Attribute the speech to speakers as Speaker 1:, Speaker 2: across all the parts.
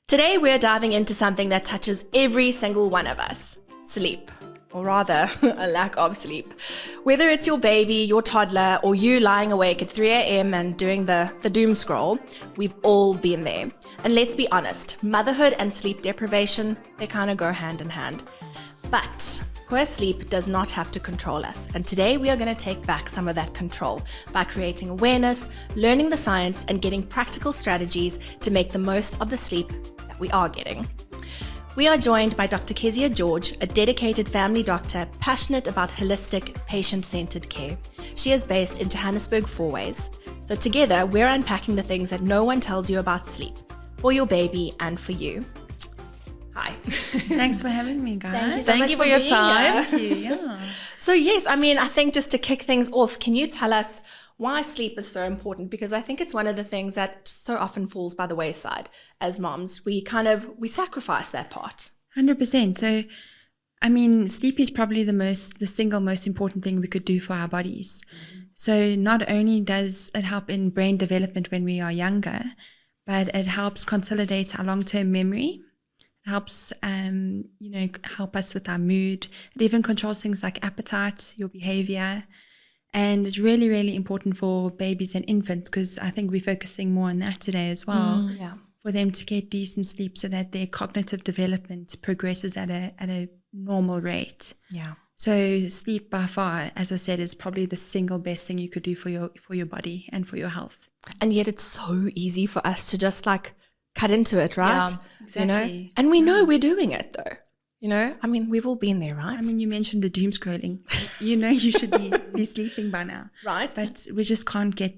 Speaker 1: Today we're diving into something that touches every single one of us, sleep, or rather a lack of sleep. Whether it's your baby, your toddler, or you lying awake at 3 a.m. and doing the doom scroll, we've all been there. And let's be honest, motherhood and sleep deprivation, they kind of go hand in hand. But poor sleep does not have to control us, and today we are going to take back some of that control by creating awareness, learning the science, and getting practical strategies to make the most of the sleep that we are getting. We are joined by Dr. Kezia George, a dedicated family doctor passionate about holistic, patient-centered care. She is based in Johannesburg, Fourways. So together, we're unpacking the things that no one tells you about sleep, for your baby and for you. Hi.
Speaker 2: Thanks for having me, guys.
Speaker 1: Thank you for your time.
Speaker 2: Thank you, yeah.
Speaker 1: So yes, I think just to kick things off, can you tell us why sleep is so important? Because I think it's one of the things that so often falls by the wayside as moms. We sacrifice that part.
Speaker 2: 100%. So, sleep is probably the single most important thing we could do for our bodies. Mm-hmm. So not only does it help in brain development when we are younger, but it helps consolidate our long-term memory. Helps help us with our mood. It even controls things like appetite, your behavior, and it's really, really important for babies and infants, because I think we're focusing more on that today as well. For them to get decent sleep so that their cognitive development progresses at a normal rate. So sleep by far, as I said, is probably the single best thing you could do for your body and for your health.
Speaker 1: And yet it's so easy for us to just cut into it, right?
Speaker 2: Yeah, exactly.
Speaker 1: And we know we're doing it though. We've all been there, right?
Speaker 2: You mentioned the doom scrolling. You should be sleeping by now.
Speaker 1: Right.
Speaker 2: But we just can't get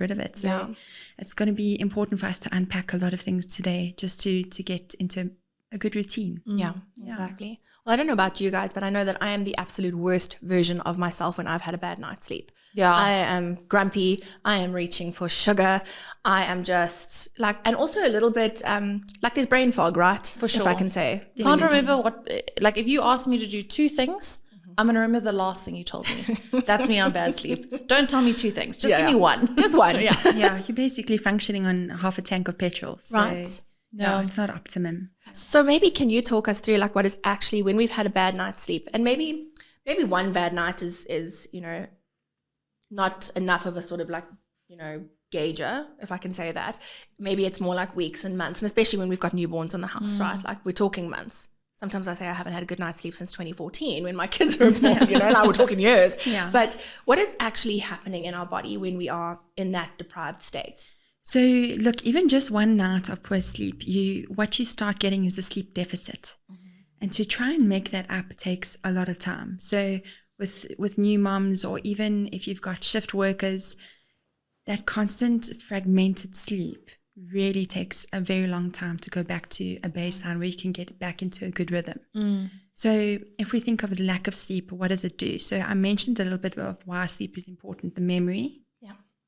Speaker 2: rid of it. So it's going to be important for us to unpack a lot of things today just to get into a good routine.
Speaker 1: Yeah, exactly. Well, I don't know about you guys, but I know that I am the absolute worst version of myself when I've had a bad night's sleep. Yeah. I am grumpy. I am reaching for sugar. I am just and also a little bit there's brain fog, right?
Speaker 3: For sure.
Speaker 1: If I can say.
Speaker 3: Can't remember what, if you ask me to do two things, I'm going to remember the last thing you told me. That's me on bad sleep. Don't tell me two things. Just give me one.
Speaker 1: Just one.
Speaker 2: Yeah, you're basically functioning on half a tank of petrol. So
Speaker 1: right.
Speaker 2: No, it's not optimum.
Speaker 1: So maybe can you talk us through what is actually when we've had a bad night's sleep, and maybe one bad night is not enough of a sort of gauger, if I can say that. Maybe it's more weeks and months, and especially when we've got newborns in the house, right? We're talking months. Sometimes I say I haven't had a good night's sleep since 2014 when my kids were born, we're talking years. Yeah. But what is actually happening in our body when we are in that deprived state?
Speaker 2: So look, even just one night of poor sleep, what you start getting is a sleep deficit. Mm-hmm. And to try and make that up takes a lot of time. So with new moms, or even if you've got shift workers, that constant fragmented sleep really takes a very long time to go back to a baseline where you can get back into a good rhythm. So if we think of the lack of sleep, what does it do? So I mentioned a little bit of why sleep is important. The memory,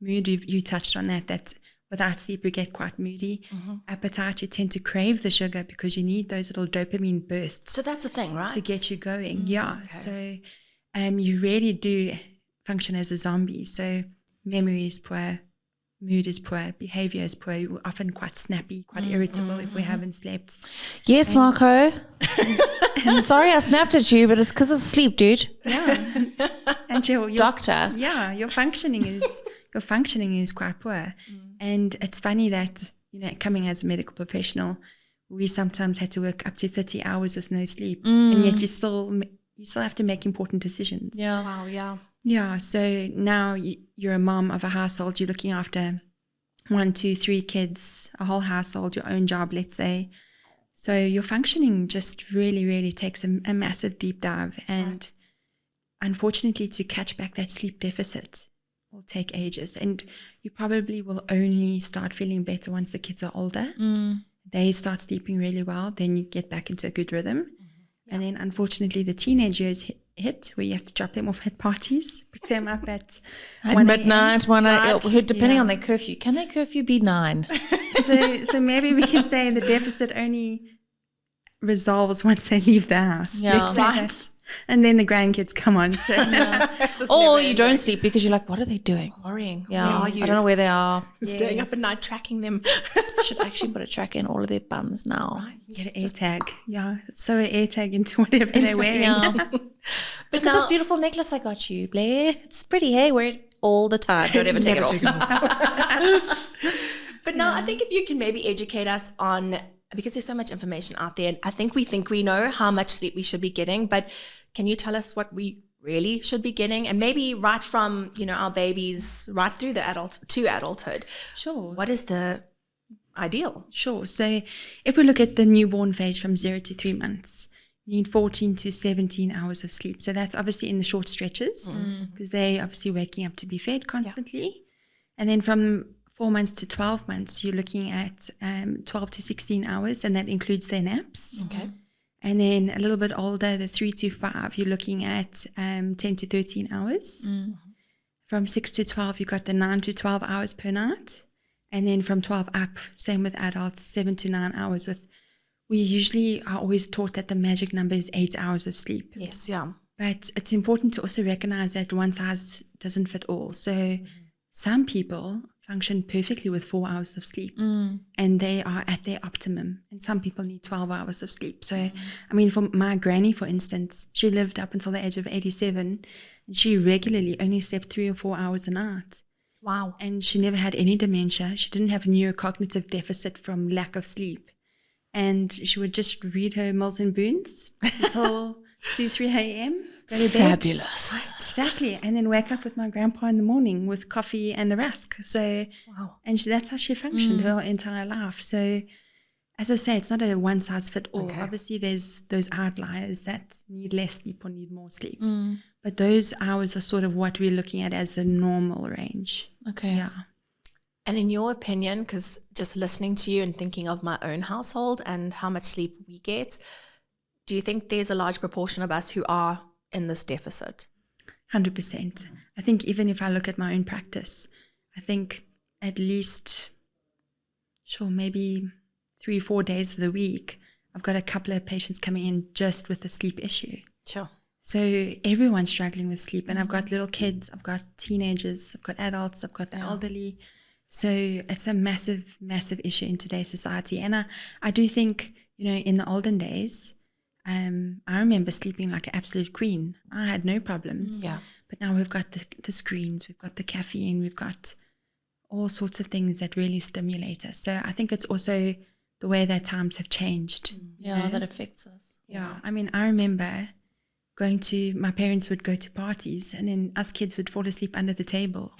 Speaker 2: mood, you touched on that. That's without sleep, we get quite moody. Mm-hmm. Appetite, you tend to crave the sugar because you need those little dopamine bursts.
Speaker 1: So that's a thing, right?
Speaker 2: To get you going. Yeah. Okay. So you really do function as a zombie. So memory is poor, mood is poor, behavior is poor. We're often quite snappy, quite irritable if we haven't slept.
Speaker 3: Yes, Marco. Sorry I snapped at you, but it's because of sleep, dude.
Speaker 2: Yeah. And your
Speaker 3: doctor.
Speaker 2: Yeah, your functioning is quite poor. And it's funny that, coming as a medical professional, we sometimes had to work up to 30 hours with no sleep. And yet you still have to make important decisions.
Speaker 3: Yeah.
Speaker 1: Wow, yeah.
Speaker 2: Yeah, so now you're a mom of a household. You're looking after 1, 2, 3 kids, a whole household, your own job, let's say. So your functioning just really, really takes a massive deep dive. And unfortunately, to catch back that sleep deficit will take ages. And you probably will only start feeling better once the kids are older. They start sleeping really well. Then you get back into a good rhythm. And then unfortunately the teenage years hit where you have to drop them off at parties, pick them up at
Speaker 3: midnight, depending on their curfew. Can their curfew be 9?
Speaker 2: So maybe we can say the deficit only resolves once they leave the house.
Speaker 3: Yeah.
Speaker 2: Let's say And then the grandkids come on. So
Speaker 3: Or you don't sleep because you're like, what are they doing?
Speaker 1: Worrying.
Speaker 3: Yeah,
Speaker 1: Where are you?
Speaker 3: I don't know where they are.
Speaker 1: Staying up at night tracking them.
Speaker 3: Should actually put a tracker in all of their bums now.
Speaker 2: get an air tag. Yeah. Sew an air tag into whatever they're wearing.
Speaker 3: Yeah.
Speaker 1: But
Speaker 3: Look at this beautiful necklace I got you, Blair. It's pretty, hey? Wear it all the time. Don't ever take it off.
Speaker 1: But now I think if you can maybe educate us on, because there's so much information out there, and I think we know how much sleep we should be getting, but can you tell us what we really should be getting? And maybe right from, our babies right through to adulthood.
Speaker 2: Sure.
Speaker 1: What is the ideal?
Speaker 2: Sure. So if we look at the newborn phase from 0 to 3 months, you need 14 to 17 hours of sleep. So that's obviously in the short stretches because they're obviously waking up to be fed constantly. Yeah. And then from 4 months to 12 months, you're looking at 12 to 16 hours, and that includes their naps.
Speaker 1: Okay.
Speaker 2: And then a little bit older, the 3 to 5, you're looking at 10 to 13 hours. From 6 to 12, you've got the 9 to 12 hours per night. And then from 12 up, same with adults, 7 to 9 hours. We usually are always taught that the magic number is 8 hours of sleep.
Speaker 1: Yes, yeah.
Speaker 2: But it's important to also recognize that one size doesn't fit all. So some people function perfectly with 4 hours of sleep and they are at their optimum. And some people need 12 hours of sleep. So, I mean, for my granny, for instance, she lived up until the age of 87 and she regularly only slept 3 or 4 hours a night.
Speaker 1: Wow.
Speaker 2: And she never had any dementia. She didn't have neurocognitive deficit from lack of sleep. And she would just read her Mills and Boons until 2, 3 a.m. Go to bed.
Speaker 3: Fabulous.
Speaker 2: Exactly. And then wake up with my grandpa in the morning with coffee and a rusk. So,
Speaker 1: wow.
Speaker 2: And that's how she functioned her entire life. So, as I say, it's not a one size fit all.
Speaker 1: Okay.
Speaker 2: Obviously, there's those outliers that need less sleep or need more sleep. But those hours are sort of what we're looking at as the normal range.
Speaker 3: Okay.
Speaker 2: Yeah.
Speaker 1: And in your opinion, because just listening to you and thinking of my own household and how much sleep we get, do you think there's a large proportion of us who are in this deficit?
Speaker 2: 100%. I think even if I look at my own practice, I think at least, maybe 3-4 days of the week, I've got a couple of patients coming in just with a sleep issue.
Speaker 1: Sure.
Speaker 2: So everyone's struggling with sleep, and I've got little kids, I've got teenagers, I've got adults, I've got the elderly. So it's a massive, massive issue in today's society. And I do think, in the olden days, I remember sleeping like an absolute queen. I had no problems.
Speaker 1: Yeah.
Speaker 2: But now we've got the screens, we've got the caffeine, we've got all sorts of things that really stimulate us. So I think it's also the way that times have changed.
Speaker 3: Yeah, that affects us.
Speaker 2: Yeah. I mean, I remember my parents would go to parties and then us kids would fall asleep under the table.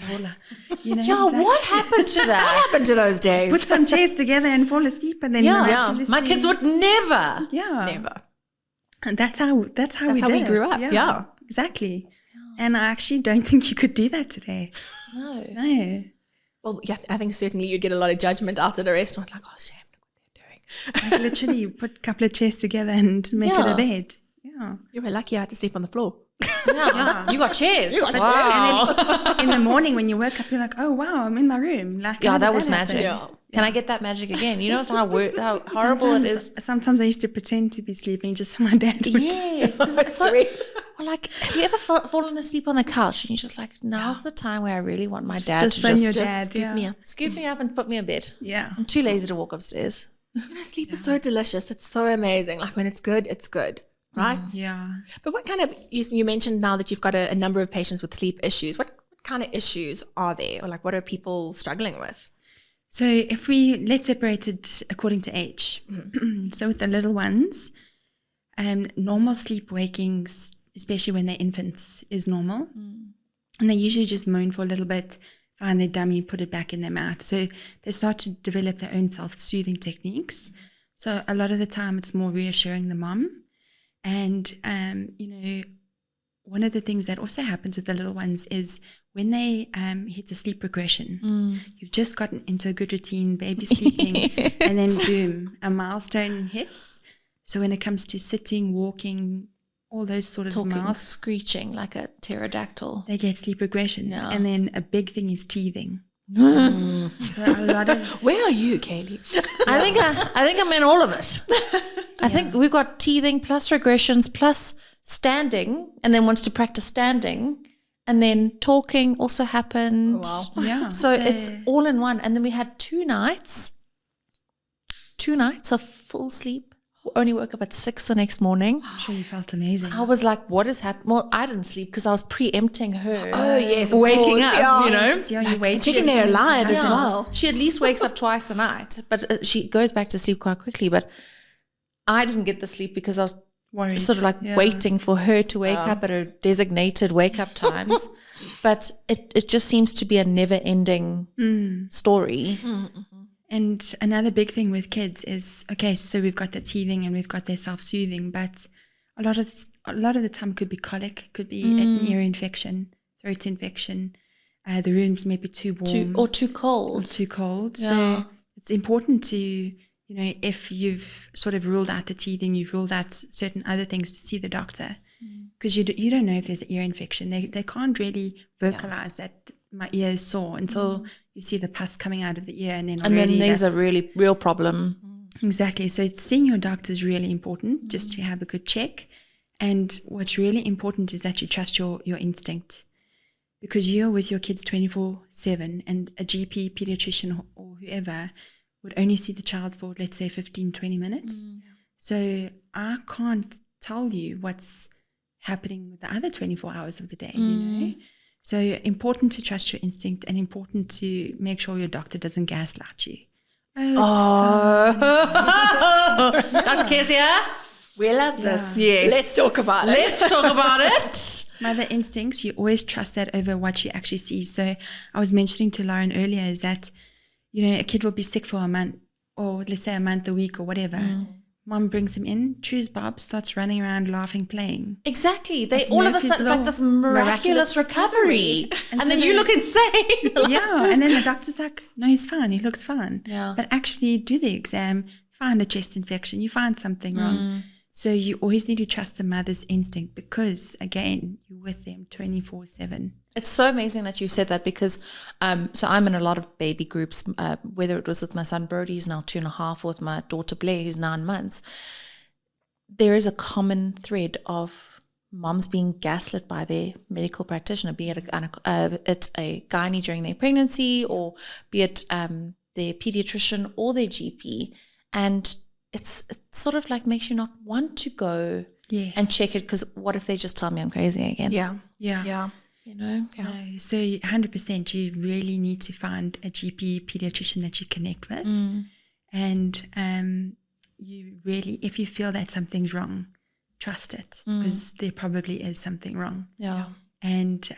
Speaker 3: Yeah, what happened to that?
Speaker 1: What happened to those days?
Speaker 2: Put some chairs together and fall asleep and then
Speaker 3: My kids would never.
Speaker 2: Yeah.
Speaker 1: Never.
Speaker 2: And that's how we
Speaker 1: grew up. Yeah.
Speaker 2: Exactly. Yeah. And I actually don't think you could do that today. No.
Speaker 1: Well, yeah, I think certainly you'd get a lot of judgment out at a restaurant, like, oh, shame, look what they're doing.
Speaker 2: Like literally put a couple of chairs together and make it a bed. Yeah.
Speaker 1: You were lucky I had to sleep on the floor.
Speaker 3: Yeah. You got chairs.
Speaker 2: Wow. And then in the morning when you wake up, you're like, oh, wow, I'm in my room. Like,
Speaker 3: that was magic.
Speaker 1: Yeah.
Speaker 3: Can I get that magic again? You know how horrible it is?
Speaker 2: Sometimes I used to pretend to be sleeping just so my dad would.
Speaker 3: Yes, because it's so sweet. Well, like, have you ever fallen asleep on the couch and you're just like, now's the time where I really want my dad to just scoop me up and put me in bed.
Speaker 2: Yeah.
Speaker 3: I'm too lazy to walk upstairs.
Speaker 1: Sleep is so delicious. It's so amazing. Like when it's good, it's good. Right?
Speaker 2: Yeah.
Speaker 1: But what kind of, you mentioned now that you've got a number of patients with sleep issues. What kind of issues are there? Or like what are people struggling with?
Speaker 2: So let's separate it according to age. So with the little ones, normal sleep wakings, especially when they're infants, is normal. And they usually just moan for a little bit, find their dummy, put it back in their mouth. So they start to develop their own self-soothing techniques. So a lot of the time it's more reassuring the mom. And, one of the things that also happens with the little ones is when they hit a sleep regression, you've just gotten into a good routine, baby sleeping, and then boom, a milestone hits. So when it comes to sitting, walking, all those sort of
Speaker 3: talking, screeching like a pterodactyl,
Speaker 2: they get sleep regressions. Yeah. And then a big thing is teething.
Speaker 1: So a lot of where are you, Kaylee?
Speaker 3: I think I'm in all of it. I think we've got teething plus regressions plus standing and then wants to practice standing. And then talking also happened.
Speaker 1: Oh, wow.
Speaker 2: Yeah.
Speaker 3: So it's all in one. And then we had 2 nights of full sleep. We only woke up at 6 the next morning.
Speaker 2: I'm sure you felt amazing.
Speaker 3: I was like, what is happening? Well, I didn't sleep because I was preempting her.
Speaker 1: Oh, yes.
Speaker 3: Waking up,
Speaker 1: yeah.
Speaker 3: you know.
Speaker 2: Yeah, you wait.
Speaker 1: Thinking they're alive as well.
Speaker 3: She at least wakes up twice a night, but she goes back to sleep quite quickly. But I didn't get the sleep because I was
Speaker 2: Worried.
Speaker 3: sort of like waiting for her to wake up at her designated wake up times. But it just seems to be a never ending story.
Speaker 2: And another big thing with kids is, okay, so we've got the teething and we've got their self-soothing, but a lot of the time could be colic, could be an ear infection, throat infection. The rooms may be too warm
Speaker 3: Or too cold.
Speaker 2: Yeah. So it's important to, if you've sort of ruled out the teething, you've ruled out certain other things, to see the doctor, because you don't know if there's an ear infection. They can't really vocalize that my ear is sore until you see the pus coming out of the ear, and then
Speaker 3: there's a really real problem.
Speaker 2: Exactly. So seeing your doctor is really important, just to have a good check. And what's really important is that you trust your instinct, because you're with your kids 24/7, and a GP, pediatrician, or whoever would only see the child for, let's say, 15, 20 minutes. So I can't tell you what's happening with the other 24 hours of the day, So important to trust your instinct, and important to make sure your doctor doesn't gaslight you.
Speaker 3: Dr. Kezia,
Speaker 1: We love this. Yes. Let's talk about it.
Speaker 3: let's talk about it.
Speaker 2: Mother instincts, you always trust that over what you actually see. So I was mentioning to Lauren earlier is that, a kid will be sick for a month, or let's say a month, a week, or whatever. Mom brings him in, chews Bob, starts running around, laughing, playing.
Speaker 3: Exactly.
Speaker 2: It's
Speaker 3: All of a
Speaker 2: Murphy's
Speaker 3: sudden, it's like this miraculous recovery. And
Speaker 2: so
Speaker 3: then you look insane.
Speaker 2: Yeah, and then the doctor's like, no, he's fine, he looks fine.
Speaker 3: Yeah.
Speaker 2: But actually do the exam, find a chest infection, you find something wrong. So you always need to trust the mother's instinct, because, again, you're with them 24/7.
Speaker 3: It's so amazing that you said that, because so I'm in a lot of baby groups, whether it was with my son Brody, who's now 2.5, or with my daughter Blair, who's 9 months. There is a common thread of moms being gaslit by their medical practitioner, be it a gynae during their pregnancy, or be it their pediatrician or their GP. And it's sort of like makes you not want to go and check it, because what if they just tell me I'm crazy again?
Speaker 1: Yeah.
Speaker 2: No, so 100% you really need to find a GP pediatrician that you connect with. And you really, if you feel that something's wrong, trust it, because there probably is something wrong. And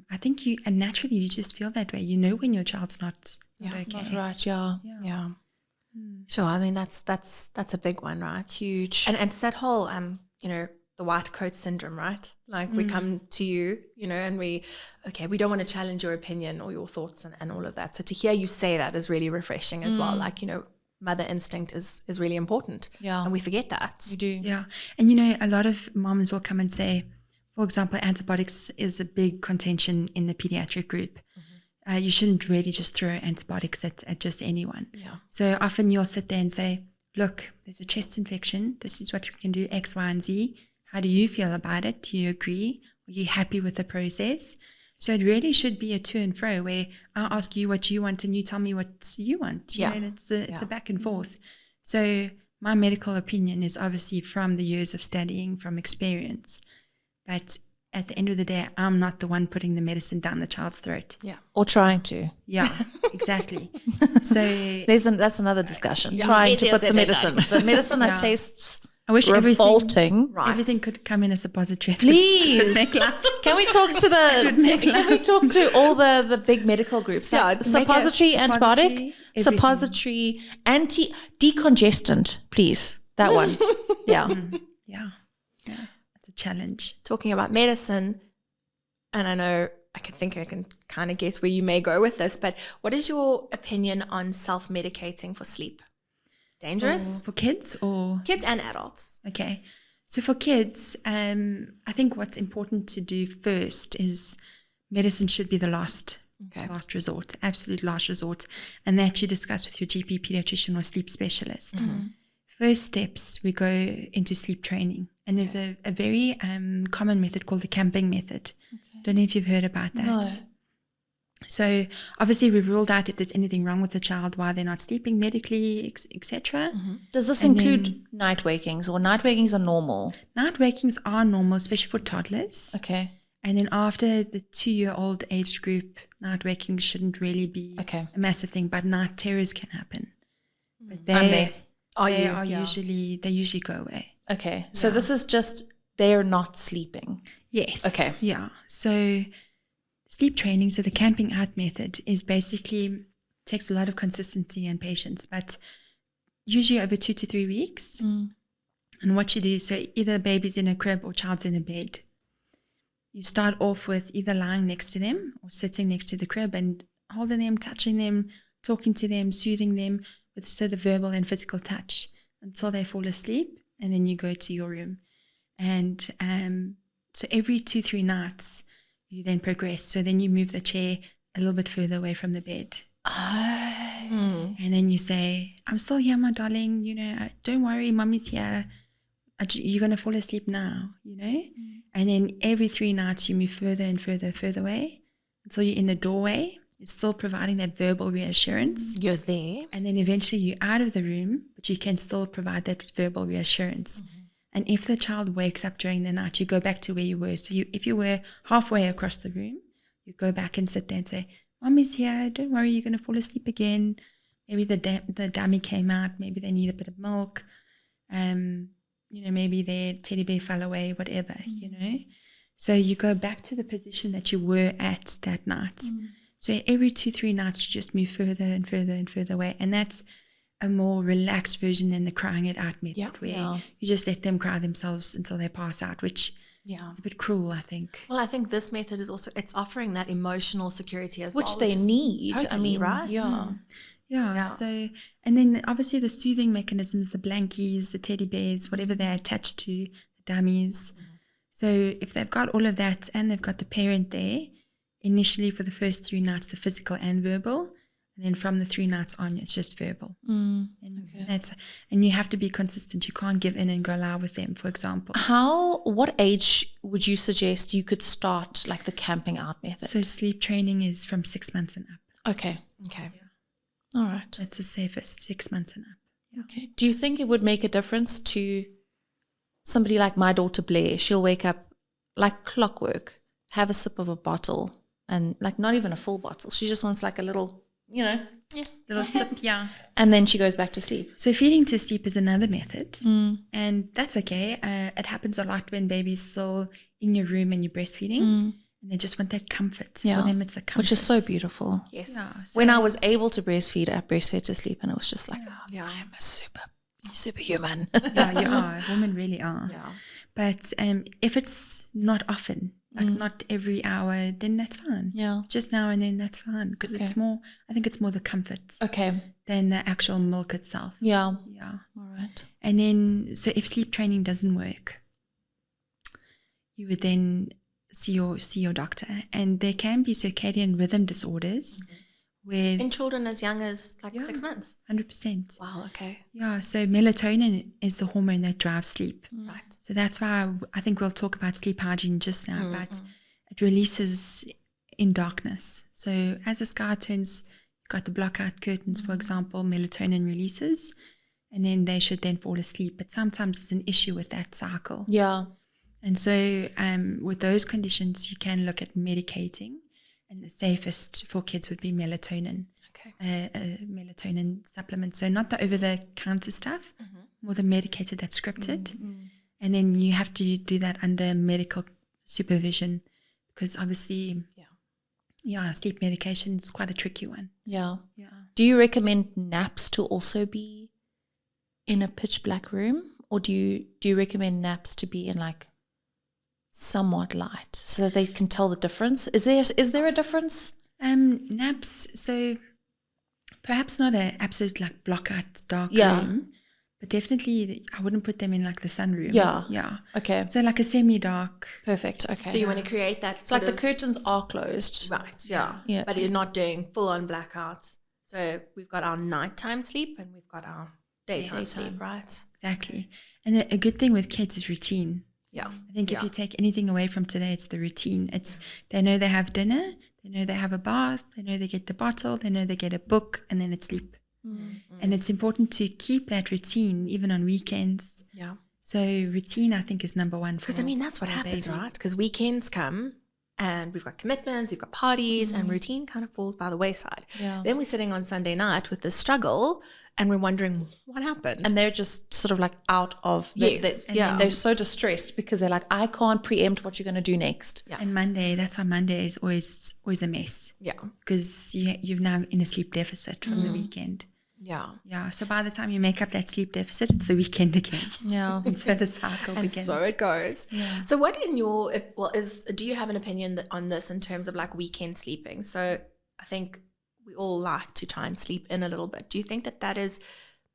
Speaker 2: I think naturally you just feel that way. You know when your child's not okay.
Speaker 3: Not right. Yeah.
Speaker 1: Sure. I mean, that's a big one, right? Huge. And it's that whole the white coat syndrome, right? Like we come to you, and we don't want to challenge your opinion or your thoughts and all of that. So to hear you say that is really refreshing as well. Like, mother instinct is really important.
Speaker 3: Yeah.
Speaker 1: And we forget that.
Speaker 3: You do.
Speaker 2: Yeah. And a lot of moms will come and say, for example, antibiotics is a big contention in the pediatric group. You shouldn't really just throw antibiotics at just anyone.
Speaker 1: Yeah.
Speaker 2: So often you'll sit there and say, look, there's a chest infection. This is what we can do, X, Y, and Z. How do you feel about it? Do you agree? Are you happy with the process? So it really should be a to and fro, where I'll ask you what you want and you tell me what you want. You know, it's a back and forth. So my medical opinion is obviously from the years of studying, from experience. But at the end of the day, I'm not the one putting the medicine down the child's throat.
Speaker 1: Yeah.
Speaker 3: Or trying to.
Speaker 2: Yeah, exactly. So
Speaker 3: that's another discussion. Trying to put the medicine that tastes
Speaker 2: I wish
Speaker 3: revolting.
Speaker 2: everything could come in a suppository.
Speaker 3: Please, can we talk to all the big medical groups? Suppository, antibiotic, suppository, decongestant, please. That one. Yeah.
Speaker 2: Yeah. It's a challenge.
Speaker 1: Talking about medicine, and I know I can kind of guess where you may go with this, but what is your opinion on self-medicating for sleep? Dangerous?
Speaker 2: For kids or?
Speaker 1: Kids and adults.
Speaker 2: Okay. So for kids, I think what's important to do first is medicine should be the last resort, absolute last resort, and that you discuss with your GP, pediatrician, or sleep specialist. First steps, we go into sleep training. And there's a very common method called the camping method. Don't know if you've heard about that.
Speaker 3: No.
Speaker 2: So obviously we've ruled out if there's anything wrong with the child, why they're not sleeping medically, etc.
Speaker 3: Does this
Speaker 2: And
Speaker 3: include night wakings, or night wakings are normal?
Speaker 2: Night wakings are normal, especially for toddlers.
Speaker 3: Okay.
Speaker 2: And then after the 2-year-old age group, night wakings shouldn't really be
Speaker 3: Okay.
Speaker 2: a massive thing, but night terrors can happen. But
Speaker 3: I'm there.
Speaker 2: they usually go away.
Speaker 3: Okay. So this is just they're not sleeping.
Speaker 2: Yes.
Speaker 3: Okay.
Speaker 2: Yeah. So sleep training, so the camping out method is basically takes a lot of consistency and patience, but usually over 2 to 3 weeks. And what you do, so either baby's in a crib or child's in a bed. You start off with either lying next to them or sitting next to the crib and holding them, touching them, talking to them, soothing them with the verbal and physical touch until they fall asleep, and then you go to your room. And so every 2-3 nights, you then progress. So then you move the chair a little bit further away from the bed. And then you say, I'm still here, my darling. Don't worry, mommy's here. You're going to fall asleep now, And then every 3 nights, you move further and further away until you're in the doorway. You're still providing that verbal reassurance.
Speaker 3: You're there.
Speaker 2: And then eventually you're out of the room, but you can still provide that verbal reassurance. And if the child wakes up during the night, you go back to where you were. So if you were halfway across the room, you go back and sit there and say, Mommy's here. Don't worry, you're going to fall asleep again. Maybe the dummy came out. Maybe they need a bit of milk. Maybe their teddy bear fell away, whatever, So you go back to the position that you were at that night. So every 2-3 nights, you just move further and further away. And that's a more relaxed version than the crying it out method, where you just let them cry themselves until they pass out, which is a bit cruel, I think.
Speaker 1: Well, I think this method is also, it's offering that emotional security as well.
Speaker 3: Which they need.
Speaker 1: Totally, right?
Speaker 2: Yeah. So, and then obviously the soothing mechanisms, the blankies, the teddy bears, whatever they're attached to, the dummies. So if they've got all of that and they've got the parent there, initially for the first 3 nights, the physical and verbal, and then from the 3 nights on, it's just verbal. And you have to be consistent. You can't give in and go lie with them, for example.
Speaker 3: What age would you suggest you could start like the camping out method?
Speaker 2: So sleep training is from 6 months and up.
Speaker 3: Okay. All right.
Speaker 2: That's the safest, 6 months and up.
Speaker 3: Okay. Do you think it would make a difference to somebody like my daughter Blair? She'll wake up like clockwork, have a sip of a bottle, and like not even a full bottle. She just wants like a little,
Speaker 2: Little sip,
Speaker 3: and then she goes back to sleep.
Speaker 2: So feeding to sleep is another method, and that's okay. It happens a lot when baby's still in your room and you're breastfeeding, and they just want that comfort. For them, it's the comfort.
Speaker 3: Which is so beautiful.
Speaker 1: Yes.
Speaker 2: Yeah, so
Speaker 3: When I was able to breastfeed, I breastfed to sleep, and it was just like, I am a superhuman.
Speaker 2: yeah, you are. Women really are.
Speaker 1: Yeah.
Speaker 2: But if it's not often, like not every hour, then that's fine.
Speaker 3: Yeah.
Speaker 2: Just now and then, that's fine. Because it's more, I think it's more the comfort
Speaker 3: Okay.
Speaker 2: than the actual milk itself.
Speaker 3: Yeah.
Speaker 2: Yeah.
Speaker 3: All right.
Speaker 2: And then, so if sleep training doesn't work, you would then see your doctor. And there can be circadian rhythm disorders where
Speaker 1: In children as young as like 6 months.
Speaker 2: 100%.
Speaker 1: Wow, okay.
Speaker 2: Yeah, so melatonin is the hormone that drives sleep.
Speaker 1: Right.
Speaker 2: So that's why I think we'll talk about sleep hygiene just now, but it releases in darkness. So as the sky turns, you've got the blackout curtains, for example, melatonin releases, and then they should then fall asleep. But sometimes it's an issue with that cycle.
Speaker 3: Yeah.
Speaker 2: And so with those conditions, you can look at medicating, and the safest for kids would be melatonin.
Speaker 1: Okay.
Speaker 2: A melatonin supplement. So not the over-the-counter stuff, more the medicated that's scripted. And then you have to do that under medical supervision because obviously, sleep medication is quite a tricky one.
Speaker 3: Yeah.
Speaker 2: Yeah.
Speaker 3: Do you recommend naps to also be in a pitch black room, or do you recommend naps to be in like somewhat light so that they can tell the difference? Is there a difference?
Speaker 2: Naps, so perhaps not an absolute like blackout dark room, but definitely I wouldn't put them in like the sunroom. Yeah.
Speaker 3: Okay.
Speaker 2: So like a semi-dark.
Speaker 3: Perfect. Okay.
Speaker 1: So you want to create that
Speaker 3: it's like the curtains are closed.
Speaker 1: Right, yeah.
Speaker 3: Yeah.
Speaker 1: But you're not doing full-on blackouts. So we've got our nighttime sleep and we've got our daytime
Speaker 2: Yes.
Speaker 1: sleep, right?
Speaker 2: Exactly. And a good thing with kids is routine.
Speaker 1: Yeah.
Speaker 2: I think if you take anything away from today, it's the routine. It's they know they have dinner, they know they have a bath, they know they get the bottle, they know they get a book, and then it's sleep. And it's important to keep that routine even on weekends.
Speaker 1: Yeah.
Speaker 2: So routine, I think, is number one.
Speaker 1: Because I mean, that's what
Speaker 2: for a
Speaker 1: happens,
Speaker 2: baby.
Speaker 1: right? Because weekends come and we've got commitments, we've got parties, and routine kind of falls by the wayside.
Speaker 3: Yeah.
Speaker 1: Then we're sitting on Sunday night with the struggle and we're wondering what happened.
Speaker 3: And they're just sort of like out of
Speaker 1: Yes, yeah.
Speaker 3: they're so distressed because they're like, I can't preempt what you're going to do next.
Speaker 1: Yeah.
Speaker 2: And Monday, that's why Monday is always a mess,
Speaker 1: yeah.
Speaker 2: because you're now in a sleep deficit from the weekend.
Speaker 1: Yeah.
Speaker 2: Yeah. So by the time you make up that sleep deficit, it's the weekend again.
Speaker 3: Yeah.
Speaker 2: And so the cycle
Speaker 1: And
Speaker 2: begins.
Speaker 1: so it goes.
Speaker 2: Yeah.
Speaker 1: So what in your, do you have an opinion on this in terms of like weekend sleeping? So I think we all like to try and sleep in a little bit. Do you think that is,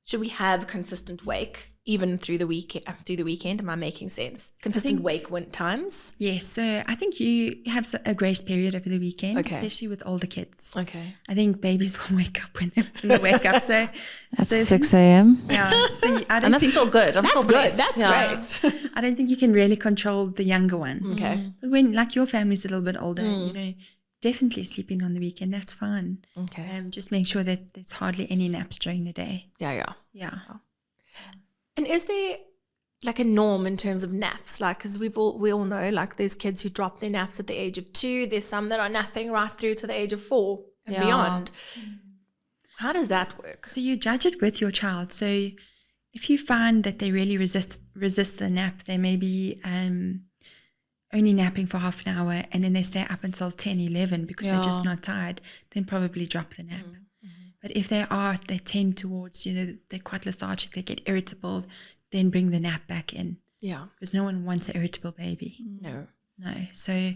Speaker 1: should we have consistent wake even through the weekend? Am I making sense? Consistent wake times?
Speaker 2: Yes. So I think you have a grace period over the weekend,
Speaker 1: Okay.
Speaker 2: especially with older kids.
Speaker 1: Okay.
Speaker 2: I think babies will wake up when they wake up. So
Speaker 3: That's
Speaker 2: so,
Speaker 3: 6 a.m.
Speaker 2: Yeah. So I don't
Speaker 3: And that's
Speaker 2: think,
Speaker 3: still good. I'm still
Speaker 1: Good.
Speaker 3: blessed.
Speaker 1: That's
Speaker 3: Yeah.
Speaker 1: great.
Speaker 2: I don't think you can really control the younger ones.
Speaker 1: Okay.
Speaker 2: But when like your family's a little bit older, you know, definitely sleeping on the weekend, that's fine.
Speaker 1: Okay.
Speaker 2: Just make sure that there's hardly any naps during the day.
Speaker 1: Yeah.
Speaker 2: Yeah.
Speaker 1: And is there like a norm in terms of naps? Like, because we all know, like, there's kids who drop their naps at the age of 2. There's some that are napping right through to the age of 4 and
Speaker 3: Yeah.
Speaker 1: beyond. How does that work?
Speaker 2: So you judge it with your child. So if you find that they really resist the nap, they may be only napping for half an hour and then they stay up until 10, 11 because they're just not tired, then probably drop the nap. But if they tend towards, you know, they're quite lethargic, they get irritable, then bring the nap back in.
Speaker 1: Yeah.
Speaker 2: Because no one wants an irritable baby.
Speaker 1: No.
Speaker 2: No. So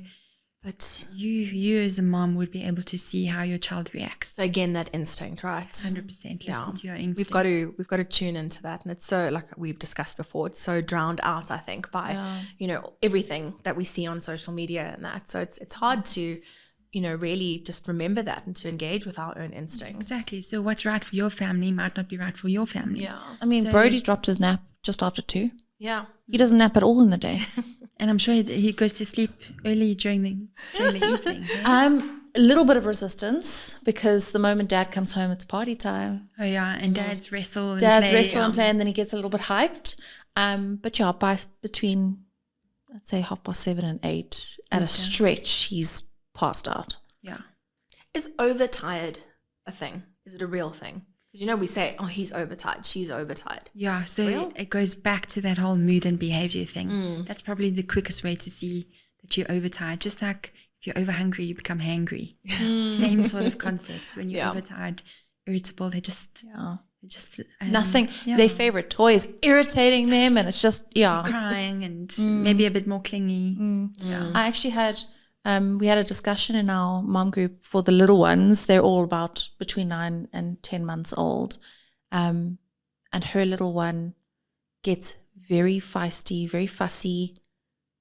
Speaker 1: But
Speaker 2: you as a mom would be able to see how your child reacts.
Speaker 1: again, that instinct, right?
Speaker 2: 100%
Speaker 1: Yeah.
Speaker 2: listen to your instinct.
Speaker 1: We've got to tune into that, and it's so, like we've discussed before, it's so drowned out, I think, by you know, everything that we see on social media and that. So it's hard to, you know, really just remember that and to engage with our own instincts.
Speaker 2: Exactly. So what's right for your family might not be right for your family.
Speaker 1: Yeah.
Speaker 3: I mean,
Speaker 2: So-
Speaker 3: Brody's dropped his nap just after 2.
Speaker 1: Yeah.
Speaker 3: He doesn't nap at all in the day.
Speaker 2: And I'm sure he goes to sleep early during the evening.
Speaker 3: A little bit of resistance because the moment Dad comes home, it's party time.
Speaker 2: Oh yeah, and dads wrestle and
Speaker 3: Dad's
Speaker 2: play.
Speaker 3: wrestle and play, and then he gets a little bit hyped. But yeah, between, let's say 7:30 and 8, at a stretch, he's passed out.
Speaker 2: Yeah.
Speaker 1: Is overtired a thing? Is it a real thing? Because, you know, we say, oh, he's overtired, she's overtired.
Speaker 2: Yeah, so
Speaker 1: Real?
Speaker 2: it goes back to that whole mood and behavior thing. That's probably the quickest way to see that you're overtired. Just like if you're overhungry, you become hangry. Same sort of concept. When you're overtired, irritable, they just
Speaker 3: Nothing. Their favorite toy is irritating them, and it's just
Speaker 2: crying and maybe a bit more clingy.
Speaker 3: I actually had we had a discussion in our mom group for the little ones. They're all about between 9 and 10 months old, and her little one gets very feisty, very fussy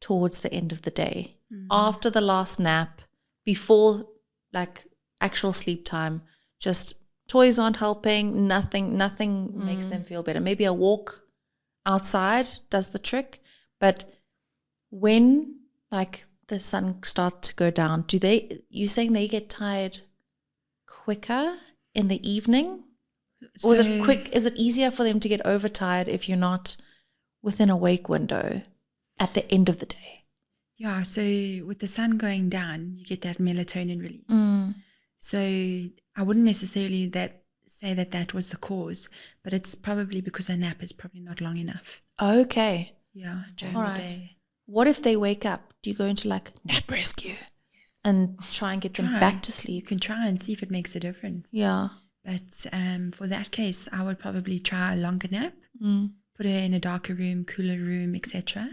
Speaker 3: towards the end of the day. After the last nap, before like actual sleep time, just toys aren't helping. Nothing makes them feel better. Maybe a walk outside does the trick, but when like the sun starts to go down, you saying they get tired quicker in the evening? Or is it easier for them to get overtired if you're not within a wake window at the end of the day?
Speaker 2: Yeah, so with the sun going down, you get that melatonin release. So I wouldn't necessarily say that was the cause, but it's probably because a nap is probably not long enough.
Speaker 3: Okay.
Speaker 2: Yeah, during
Speaker 3: All
Speaker 2: the
Speaker 3: right.
Speaker 2: day.
Speaker 3: What if they wake up? Do you go into like nap rescue and try and get them back to
Speaker 2: You
Speaker 3: sleep?
Speaker 2: can try and see if it makes a difference.
Speaker 3: Yeah.
Speaker 2: But for that case, I would probably try a longer nap, put her in a darker room, cooler room, etc.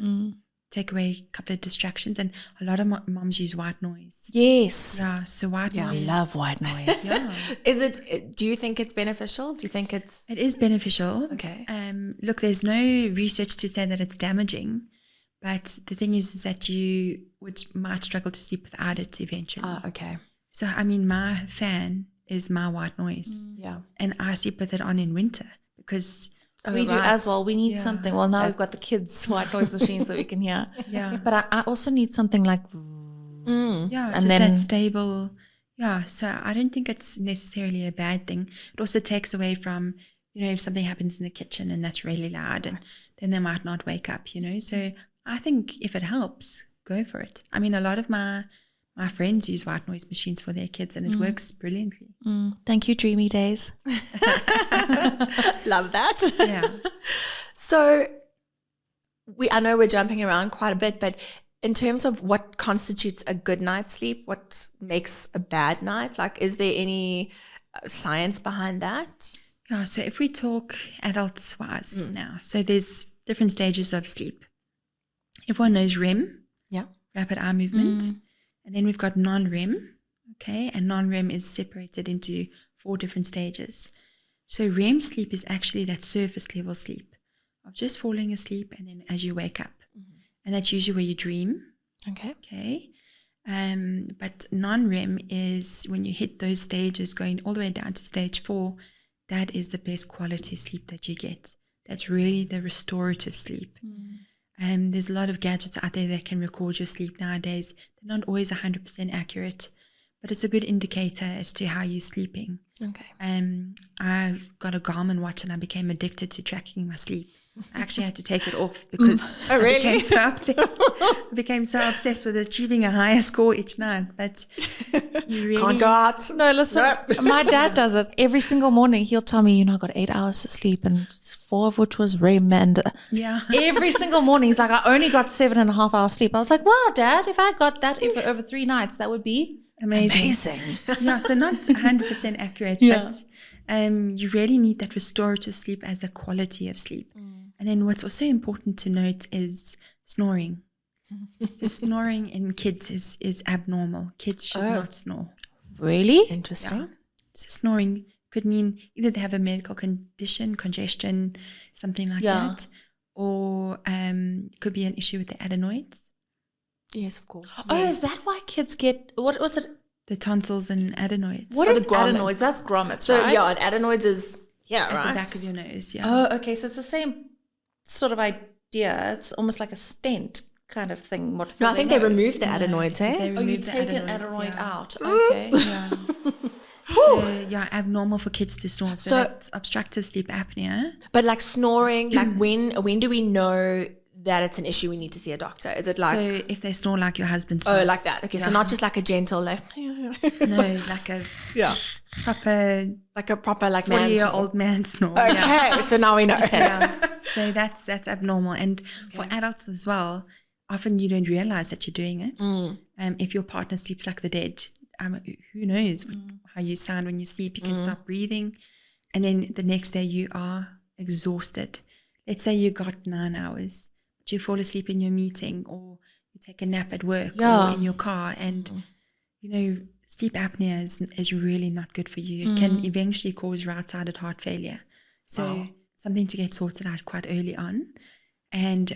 Speaker 2: Take away a couple of distractions. And a lot of moms use white noise.
Speaker 3: Yes.
Speaker 2: Yeah, so white
Speaker 3: I
Speaker 2: noise.
Speaker 3: love white noise.
Speaker 2: Yeah,
Speaker 1: Do you think it's beneficial? Do you think it's...
Speaker 2: it is beneficial.
Speaker 1: Okay.
Speaker 2: Look, there's no research to say that it's damaging. But the thing is that you might struggle to sleep without it eventually.
Speaker 1: okay.
Speaker 2: So, I mean, my fan is my white noise.
Speaker 1: Yeah.
Speaker 2: And I sleep with it on in winter because
Speaker 3: We do as well. We need
Speaker 2: Yeah.
Speaker 3: something. Well, now we've got the kids' white noise machines that we can hear.
Speaker 2: Yeah.
Speaker 3: But I also need something like,
Speaker 2: Yeah,
Speaker 3: And
Speaker 2: just
Speaker 3: then-
Speaker 2: that stable. Yeah, so I don't think it's necessarily a bad thing. It also takes away from, if something happens in the kitchen and that's really loud, and then they might not wake up, So I think if it helps, go for it. I mean, a lot of my friends use white noise machines for their kids, and it works brilliantly.
Speaker 3: thank you, dreamy days.
Speaker 1: Love that.
Speaker 2: Yeah.
Speaker 1: So I know we're jumping around quite a bit, but in terms of what constitutes a good night's sleep, what makes a bad night, like, is there any science behind that?
Speaker 2: Yeah, so if we talk adults-wise now, so there's different stages of sleep. Everyone knows REM,
Speaker 1: Yeah.
Speaker 2: rapid eye movement, and then we've got non-REM, okay, and non-REM is separated into 4 different stages. So REM sleep is actually that surface level sleep of just falling asleep and then as you wake up. And that's usually where you dream,
Speaker 1: Okay.
Speaker 2: but non-REM is when you hit those stages going all the way down to stage 4, that is the best quality sleep that you get. That's really the restorative sleep. There's a lot of gadgets out there that can record your sleep nowadays. They're not always 100% accurate, but it's a good indicator as to how you're sleeping.
Speaker 1: Okay.
Speaker 2: I got a Garmin watch and I became addicted to tracking my sleep. I actually had to take it off because
Speaker 1: Oh, really?
Speaker 2: I became so obsessed with achieving a higher score each night. But you really
Speaker 1: Can't go out.
Speaker 3: No, listen,
Speaker 1: Nope.
Speaker 3: my dad does it every single morning. He'll tell me, I got 8 hours of sleep, and 4 of which was REM. And
Speaker 2: Yeah.
Speaker 3: every single morning, he's like, I only got 7.5 hours sleep. I was like, wow, Dad, if I got that over 3 nights, that would be
Speaker 2: Amazing. Yeah, so not 100% accurate, but you really need that restorative sleep as a quality of sleep. And then what's also important to note is snoring. So snoring in kids is abnormal. Kids should not snore.
Speaker 3: Really?
Speaker 1: Interesting.
Speaker 2: So snoring could mean either they have a medical condition, congestion, something like that, or it could be an issue with the adenoids.
Speaker 1: Yes, of course.
Speaker 3: Oh, is that why kids get, what was it?
Speaker 2: The tonsils and adenoids.
Speaker 3: What
Speaker 1: So
Speaker 3: is
Speaker 1: the grommet.
Speaker 3: adenoids? That's grommets,
Speaker 1: So
Speaker 3: right?
Speaker 1: yeah, and adenoids is
Speaker 2: At the
Speaker 1: right.
Speaker 2: back of your nose, yeah.
Speaker 3: Oh, okay. So it's the same sort of idea. It's almost like a stent kind of thing.
Speaker 1: No, I think they removed the adenoids,
Speaker 2: They
Speaker 1: eh?
Speaker 3: Oh, you
Speaker 2: remove the
Speaker 3: take an
Speaker 2: adenoids,
Speaker 3: adenoid
Speaker 2: yeah.
Speaker 3: out. Okay.
Speaker 2: Yeah. So, yeah, abnormal for kids to snore. So,
Speaker 1: So-
Speaker 2: that's obstructive sleep apnea.
Speaker 1: But like snoring, like when do we know that it's an issue we need to see a doctor? Is it like
Speaker 2: So if they snore like your husband snores.
Speaker 1: oh, like that? Okay, so
Speaker 2: Yeah.
Speaker 1: not just like a gentle like
Speaker 2: No, like a
Speaker 1: yeah,
Speaker 2: proper
Speaker 1: like a proper like man.
Speaker 2: 40-year-old man snore.
Speaker 1: Okay, so now we know.
Speaker 2: Yeah. So that's abnormal. And for adults as well, often you don't realize that you're doing it. If your partner sleeps like the dead, who knows how you sound when you sleep. You can stop breathing. And then the next day you are exhausted. Let's say you got 9 hours, but you fall asleep in your meeting or you take a nap at work or in your car. And, sleep apnea is really not good for you. It can eventually cause right-sided heart failure. So something to get sorted out quite early on. And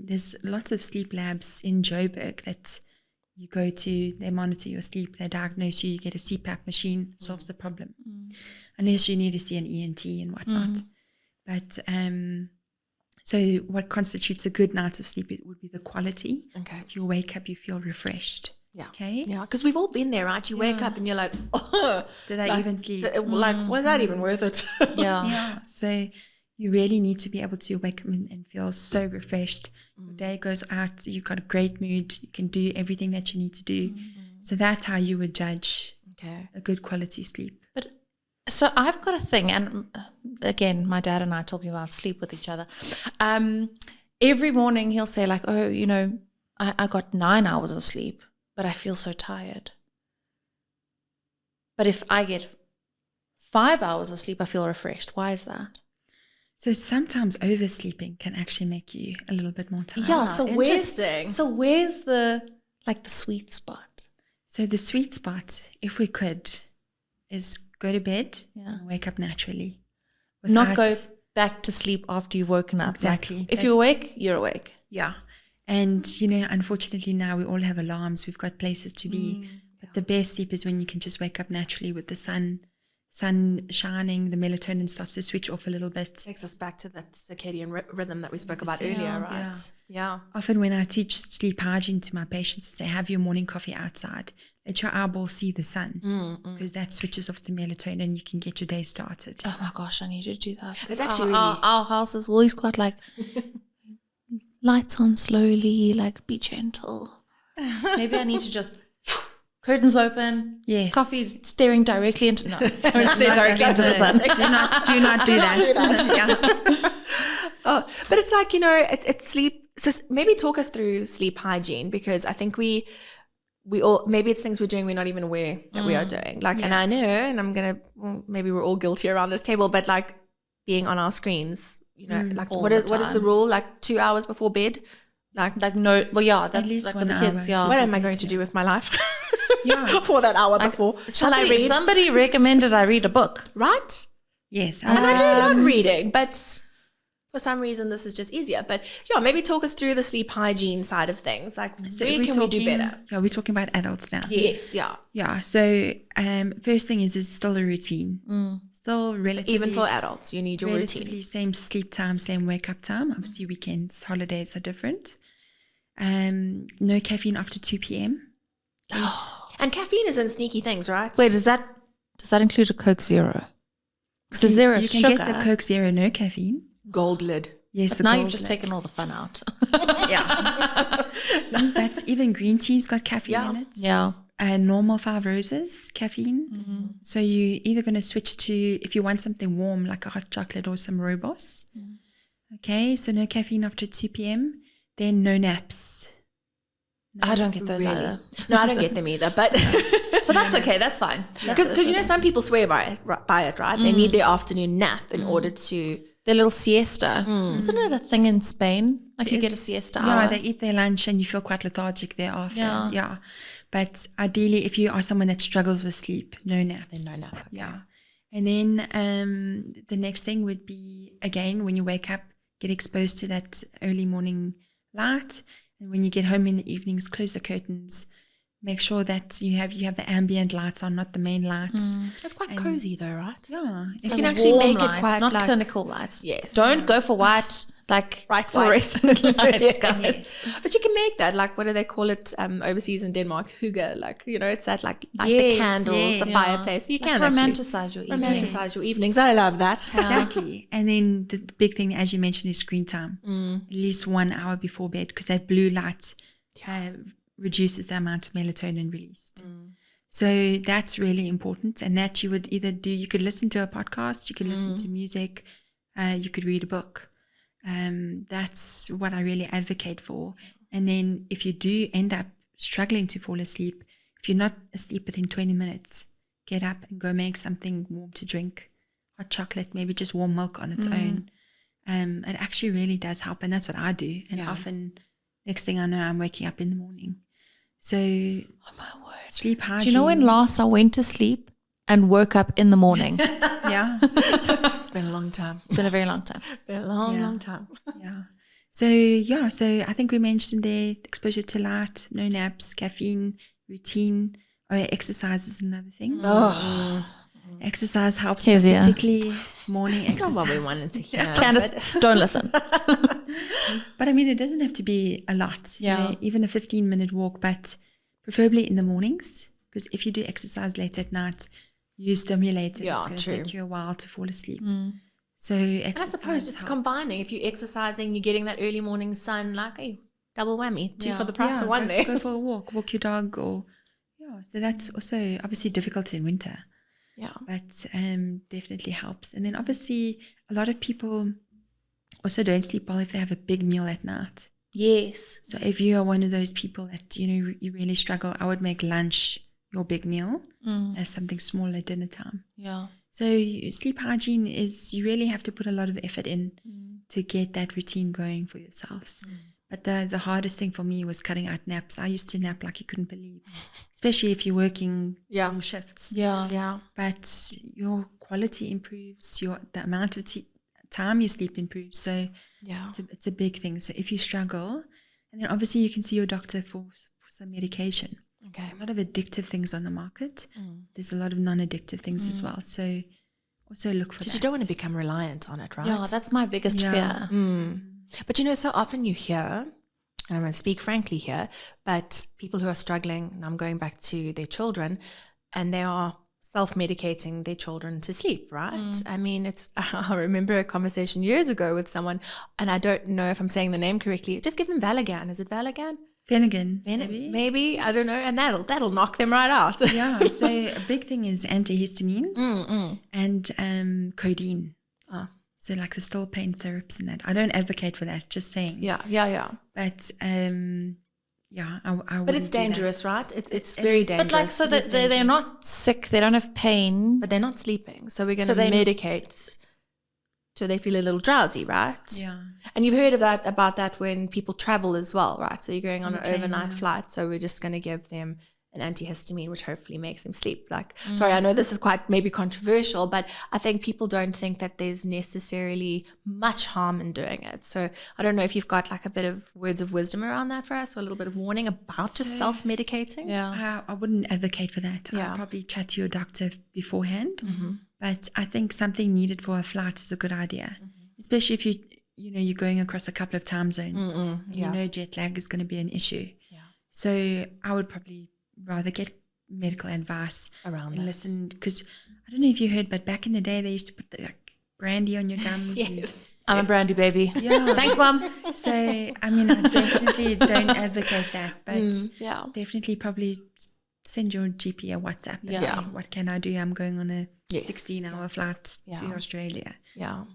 Speaker 2: there's lots of sleep labs in Joburg that you go to, they monitor your sleep, they diagnose you, you get a CPAP machine, solves the problem. Unless you need to see an ENT and whatnot. But so what constitutes a good night of sleep, it would be the quality.
Speaker 1: Okay.
Speaker 2: If you wake up, you feel refreshed.
Speaker 1: Yeah.
Speaker 2: Okay.
Speaker 1: Yeah, because we've all been there, right? You wake up and you're like, oh,
Speaker 2: Did I even sleep?
Speaker 1: Like, was that even worth it?
Speaker 3: Yeah.
Speaker 2: Yeah. So you really need to be able to wake up and feel so refreshed. Your day goes out, you've got a great mood, you can do everything that you need to do. So that's how you would judge
Speaker 1: Okay.
Speaker 2: a good quality sleep.
Speaker 3: But so I've got a thing, and again, my dad and I are talking about sleep with each other. Every morning he'll say like, oh, I got 9 hours of sleep, but I feel so tired. But if I get 5 hours of sleep, I feel refreshed. Why is that?
Speaker 2: So sometimes oversleeping can actually make you a little bit more tired.
Speaker 3: Yeah. So
Speaker 1: interesting.
Speaker 3: where's the sweet spot?
Speaker 2: So the sweet spot, if we could, is go to bed and wake up naturally.
Speaker 3: Not go
Speaker 2: without-
Speaker 3: back to sleep after you've woken up.
Speaker 2: Exactly.
Speaker 3: Like, if you're awake, you're awake.
Speaker 2: Yeah. And, unfortunately now we all have alarms. We've got places to be. But the best sleep is when you can just wake up naturally with the sun sun shining, the melatonin starts to switch off a little bit.
Speaker 1: Takes us back to that circadian rhythm that we spoke about earlier, right? Yeah.
Speaker 2: Often when I teach sleep hygiene to my patients, I say, have your morning coffee outside. Let your eyeballs see the sun, because that switches off the melatonin and you can get your day started.
Speaker 3: Oh my gosh, I need to do that.
Speaker 1: It's actually
Speaker 3: our house is always quite like lights on slowly, like be gentle. Maybe I need to just curtains open.
Speaker 2: Yes.
Speaker 3: Coffee staring directly into don't stare directly into the sun.
Speaker 2: Do not do that.
Speaker 1: But it's like, it's sleep. So maybe talk us through sleep hygiene, because I think we all, maybe it's things we're doing we're not even aware that we are doing. Like, and I know, and maybe we're all guilty around this table, but like being on our screens, like what is the rule? Like 2 hours before bed? Like
Speaker 3: no, well, yeah, that's
Speaker 2: at least
Speaker 3: like
Speaker 2: 1
Speaker 3: with the kids.
Speaker 2: hour.
Speaker 3: Yeah.
Speaker 1: what am I going to do with my life?
Speaker 2: Yeah.
Speaker 1: For that hour before. Shall I read?
Speaker 3: Somebody recommended I read a book.
Speaker 1: Right?
Speaker 2: Yes.
Speaker 1: And I do love reading, but for some reason this is just easier. But yeah, maybe talk us through the sleep hygiene side of things. Like, where can we do better?
Speaker 2: Yeah, we're talking about adults now.
Speaker 1: Yes, yeah.
Speaker 2: Yeah. So first thing is still a routine. Still relatively.
Speaker 1: Even for adults, you need your routine.
Speaker 2: Relatively same sleep time, same wake up time. Obviously weekends, holidays are different. No caffeine after 2 p.m.
Speaker 1: And caffeine is in sneaky things, right?
Speaker 3: Wait, does that include a Coke Zero? Because the Zero
Speaker 2: You
Speaker 3: is
Speaker 2: can
Speaker 3: sugar.
Speaker 2: get the Coke Zero, no caffeine.
Speaker 1: Gold lid.
Speaker 2: Yes,
Speaker 3: But
Speaker 2: the
Speaker 3: now
Speaker 2: gold
Speaker 3: you've just
Speaker 2: lid.
Speaker 3: taken all the fun out.
Speaker 2: That's even green tea's got caffeine in it.
Speaker 3: Yeah.
Speaker 2: And normal 5 roses, caffeine. So you're either going to switch to, if you want something warm, like a hot chocolate or some Robos. Okay, so no caffeine after 2 p.m. Then no naps.
Speaker 3: I don't get those either.
Speaker 1: No, I don't get them either. But
Speaker 3: So that's okay. That's fine.
Speaker 1: because some people swear by it, right? They need their afternoon nap in order to.
Speaker 3: Their little siesta. Isn't it a thing in Spain? Like you get a siesta
Speaker 2: Yeah,
Speaker 3: hour.
Speaker 2: they eat their lunch and you feel quite lethargic thereafter.
Speaker 3: Yeah.
Speaker 2: Yeah. But ideally, if you are someone that struggles with sleep, no naps.
Speaker 1: No nap. Okay.
Speaker 2: Yeah. And then the next thing would be, again, when you wake up, get exposed to that early morning light. And when you get home in the evenings, close the curtains. Make sure that you have the ambient lights on, not the main lights.
Speaker 1: It's quite cozy though, right?
Speaker 2: Yeah.
Speaker 1: You can actually
Speaker 3: warm
Speaker 1: make it
Speaker 3: lights,
Speaker 1: quite
Speaker 3: not
Speaker 1: like,
Speaker 3: clinical lights.
Speaker 1: Yes.
Speaker 3: Don't go for white, like
Speaker 1: Bright
Speaker 3: fluorescent lights, guys.
Speaker 1: Yes. But you can make that, like, what do they call it overseas in Denmark? Hygge, like, it's that like the
Speaker 3: Yes,
Speaker 1: candles, the
Speaker 3: yeah.
Speaker 1: fireplace. You can
Speaker 3: Like
Speaker 1: actually
Speaker 3: romanticize your evening.
Speaker 1: romanticize your evenings. I love that.
Speaker 2: Exactly. And then the big thing, as you mentioned, is screen time. At least 1 hour before bed, because that blue light reduces the amount of melatonin released. So that's really important. And that you would either do, you could listen to a podcast, you could listen to music, you could read a book. That's what I really advocate for. And then if you do end up struggling to fall asleep, if you're not asleep within 20 minutes, get up and go make something warm to drink. Hot chocolate, maybe just warm milk on its own. It actually really does help. And that's what I do. And often, next thing I know, I'm waking up in the morning. So,
Speaker 3: Oh my word.
Speaker 2: sleep hygiene.
Speaker 3: Do you know when last I went to sleep and woke up in the morning?
Speaker 2: Yeah.
Speaker 1: It's been a long time.
Speaker 3: It's been a very long time.
Speaker 1: Been a long,
Speaker 2: Yeah.
Speaker 1: long time.
Speaker 2: Yeah. So I think we mentioned there exposure to light, no naps, caffeine, routine, exercise is another thing. Exercise helps, but
Speaker 3: Kezia.
Speaker 2: particularly morning
Speaker 1: It's not
Speaker 2: exercise.
Speaker 1: what we wanted to hear.
Speaker 3: Candace, don't listen.
Speaker 2: But I mean, it doesn't have to be a lot.
Speaker 3: Yeah.
Speaker 2: Even a 15-minute walk, but preferably in the mornings, because if you do exercise late at night, you stimulate it.
Speaker 1: Yeah,
Speaker 2: it's going to
Speaker 1: true.
Speaker 2: take you a while to fall asleep. So
Speaker 1: And I
Speaker 2: exercise
Speaker 1: suppose it's
Speaker 2: helps.
Speaker 1: combining. If you're exercising, you're getting that early morning sun, like, hey, double whammy. Two for the price of one there.
Speaker 2: Go for a walk your dog, or so that's also obviously difficult in winter,
Speaker 1: Yeah.
Speaker 2: but definitely helps. And then obviously a lot of people also don't sleep well if they have a big meal at night.
Speaker 3: Yes.
Speaker 2: So if you are one of those people that you really struggle, I would make lunch your big meal as something small at dinner time.
Speaker 3: Yeah.
Speaker 2: So sleep hygiene is, you really have to put a lot of effort in to get that routine going for yourselves. But the hardest thing for me was cutting out naps. I used to nap like you couldn't believe, especially if you're working long shifts.
Speaker 3: Yeah.
Speaker 1: Yeah.
Speaker 2: But your quality improves, the amount of time you sleep improves. So
Speaker 1: Yeah.
Speaker 2: it's a big thing. So if you struggle, and then obviously you can see your doctor for some medication.
Speaker 4: Okay.
Speaker 2: A lot of addictive things on the market. There's a lot of non-addictive things as well. So also look for that.
Speaker 4: Because you don't want to become reliant on it, right?
Speaker 3: Yeah, that's my biggest fear.
Speaker 4: But so often you hear, and I'm going to speak frankly here, but people who are struggling, and I'm going back to their children, and they are self-medicating their children to sleep, right? I mean, I remember a conversation years ago with someone, and I don't know if I'm saying the name correctly, just give them Valigan. Is it Valigan?
Speaker 2: Finnegan,
Speaker 4: Maybe, I don't know, and that'll knock them right out.
Speaker 2: Yeah, so a big thing is antihistamines and codeine. So like the still pain syrups and that. I don't advocate for that, just saying.
Speaker 4: Yeah.
Speaker 2: But I
Speaker 4: But it's dangerous, right? It's very dangerous.
Speaker 3: But like, so that they're not sick, they don't have pain.
Speaker 4: But they're not sleeping, so we're going to medicate so they feel a little drowsy, right?
Speaker 2: Yeah.
Speaker 4: And you've heard about that when people travel as well, right? So you're going on an overnight flight, so we're just going to give them an antihistamine, which hopefully makes them sleep. Like, sorry, I know this is quite maybe controversial, but I think people don't think that there's necessarily much harm in doing it. So I don't know if you've got like a bit of words of wisdom around that for us, or a little bit of warning about just self-medicating.
Speaker 3: Yeah.
Speaker 2: I wouldn't advocate for that.
Speaker 4: Yeah.
Speaker 2: I'd probably chat to your doctor beforehand. But I think something needed for a flight is a good idea, especially if you're going across a couple of time zones. You know jet lag is going to be an issue.
Speaker 4: Yeah.
Speaker 2: So I would probably rather get medical advice
Speaker 4: Around
Speaker 2: and
Speaker 4: that.
Speaker 2: listen, because I don't know if you heard, but back in the day they used to put the brandy on your gums.
Speaker 4: Yes.
Speaker 3: I'm a brandy baby.
Speaker 2: Yeah.
Speaker 3: Thanks, Mom.
Speaker 2: So I mean, I definitely don't advocate that, but definitely probably send your GP a WhatsApp and say, what can I do? I'm going on a 16-hour flight to Australia.
Speaker 4: Yeah.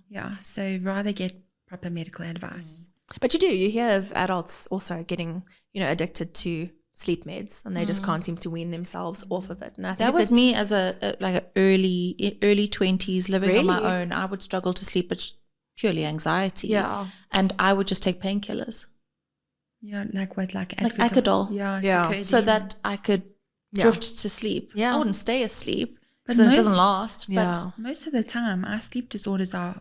Speaker 2: So rather get proper medical advice.
Speaker 4: But you hear of adults also getting, addicted to sleep meds, and they just can't seem to wean themselves off of it. And I think
Speaker 3: That was me as a early 20s living on my own. I would struggle to sleep, but purely anxiety.
Speaker 4: Yeah.
Speaker 3: And I would just take painkillers.
Speaker 2: Yeah, like what? Like
Speaker 3: Adderall.
Speaker 2: Yeah.
Speaker 4: Yeah.
Speaker 3: So that I could drift to sleep.
Speaker 4: Yeah.
Speaker 3: I wouldn't stay asleep,
Speaker 2: But
Speaker 3: because it doesn't last.
Speaker 4: Yeah.
Speaker 2: Most of the time, our sleep disorders are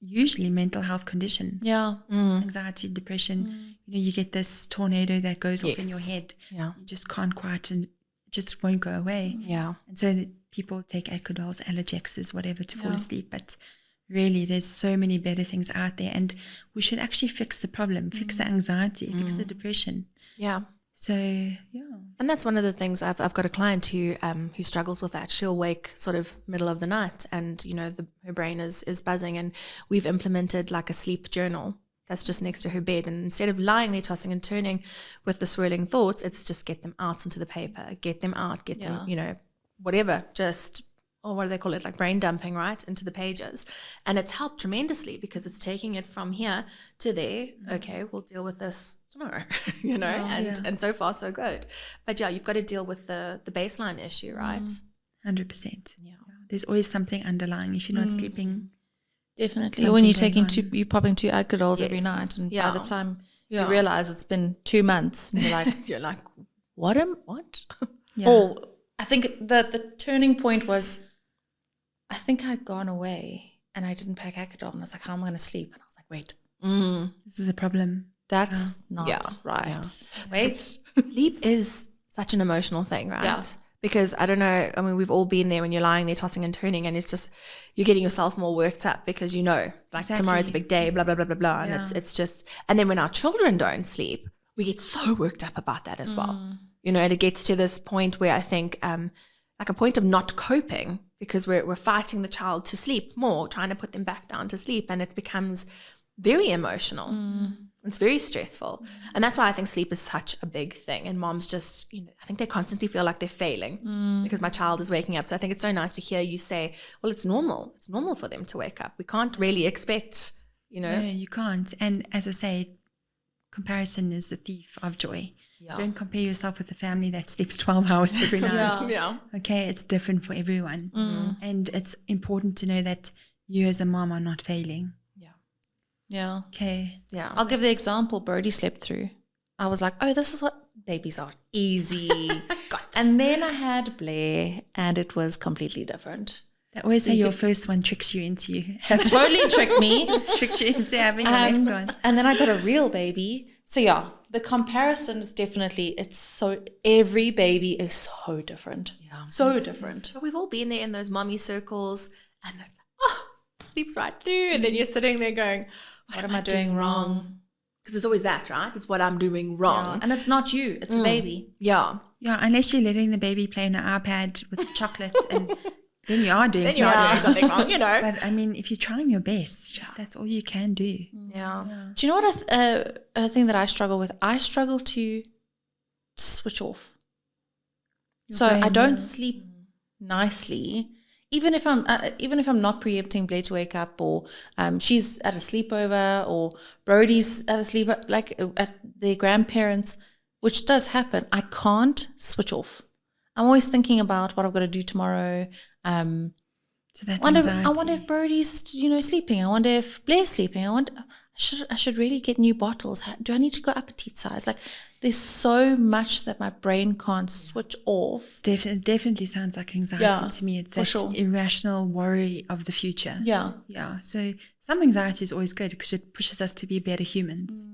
Speaker 2: usually mental health conditions.
Speaker 3: Yeah.
Speaker 2: Anxiety, depression. You get this tornado that goes off in your head.
Speaker 4: Yeah.
Speaker 2: You just can't quite, and it just won't go away.
Speaker 4: Yeah.
Speaker 2: And so people take Adderalls, Allergexes, whatever to fall asleep. But really, there's so many better things out there, and we should actually fix the problem, fix the anxiety, fix the depression.
Speaker 4: Yeah.
Speaker 2: So
Speaker 4: And that's one of the things. I've got a client who struggles with that. She'll wake sort of middle of the night, and her brain is buzzing, and we've implemented like a sleep journal that's just next to her bed, and instead of lying there tossing and turning with the swirling thoughts, it's just get them out into the paper, get them out, get them, whatever, just, or what do they call it, like brain dumping, right, into the pages. And it's helped tremendously because it's taking it from here to there. Okay, we'll deal with this tomorrow, and so far so good. But you've got to deal with the baseline issue, right?
Speaker 2: 100%. Yeah. There's always something underlying. If you're not sleeping,
Speaker 3: Definitely.
Speaker 2: Something
Speaker 3: When you're
Speaker 2: going
Speaker 3: taking
Speaker 2: on.
Speaker 3: you're popping 2 Adderalls every
Speaker 4: Yes.
Speaker 3: night, and by the time
Speaker 4: Yeah.
Speaker 3: you realize it's been 2 months, and you're like,
Speaker 4: You're like, what?
Speaker 2: yeah.
Speaker 3: Or I think the turning point was, I think I'd gone away and I didn't pack Adderall, and I was like, how am I going to sleep? And I was like, wait,
Speaker 2: This is a problem.
Speaker 3: that's not right.
Speaker 4: Yeah.
Speaker 3: Wait.
Speaker 4: Sleep is such an emotional thing, right?
Speaker 3: Yeah.
Speaker 4: Because I don't know, I mean, we've all been there when you're lying there tossing and turning, and it's just, you're getting yourself more worked up because like
Speaker 2: Exactly.
Speaker 4: tomorrow's a big day, blah, blah, blah, blah, blah. And it's just, and then when our children don't sleep, we get so worked up about that as well. And it gets to this point where I think, like a point of not coping, because we're fighting the child to sleep more, trying to put them back down to sleep, and it becomes very emotional. It's very stressful. And that's why I think sleep is such a big thing. And moms just, I think they constantly feel like they're failing because my child is waking up. So I think it's so nice to hear you say, well, it's normal. It's normal for them to wake up. We can't really expect,
Speaker 2: No, you can't. And as I say, comparison is the thief of joy.
Speaker 4: Yeah.
Speaker 2: Don't compare yourself with a family that sleeps 12 hours every night.
Speaker 4: Yeah.
Speaker 2: Okay, it's different for everyone. And it's important to know that you as a mom are not failing.
Speaker 3: Yeah.
Speaker 2: Okay.
Speaker 4: Yeah.
Speaker 3: I'll give the example Birdie slept through. I was like, oh, this is what babies are. Easy. And then I had Blair, and it was completely different.
Speaker 2: They always say your first one tricks you into
Speaker 3: Totally tricked me.
Speaker 2: tricked you into having the next one.
Speaker 3: And then I got a real baby. So yeah, the comparison is definitely, every baby is so different.
Speaker 4: Yeah.
Speaker 3: So different.
Speaker 4: So we've all been there in those mommy circles, and it's sleeps right through, and then you're sitting there going, what am I doing wrong? Because there's always that, right? It's what I'm doing wrong.
Speaker 3: Yeah. And it's not you, it's the baby.
Speaker 4: Yeah.
Speaker 2: Yeah, unless you're letting the baby play on an iPad with chocolate, and then you are doing
Speaker 4: something wrong, you know.
Speaker 2: But I mean, if you're trying your best, that's all you can do.
Speaker 4: Yeah.
Speaker 3: Do you know what a thing that I struggle with? I struggle to switch off. So I don't sleep nicely, even if I'm not preempting Blair to wake up, or she's at a sleepover, or Brody's at a sleepover, like at their grandparents, which does happen. I can't switch off. I'm always thinking about what I've got to do tomorrow.
Speaker 2: So that's
Speaker 3: I wonder if Brody's, sleeping. I wonder if Blair's sleeping. I should really get new bottles. Do I need to go appetite size? Like, there's so much that my brain can't switch off.
Speaker 2: It definitely sounds like anxiety to me. It's that irrational worry of the future.
Speaker 3: Yeah.
Speaker 2: Yeah. So some anxiety is always good because it pushes us to be better humans.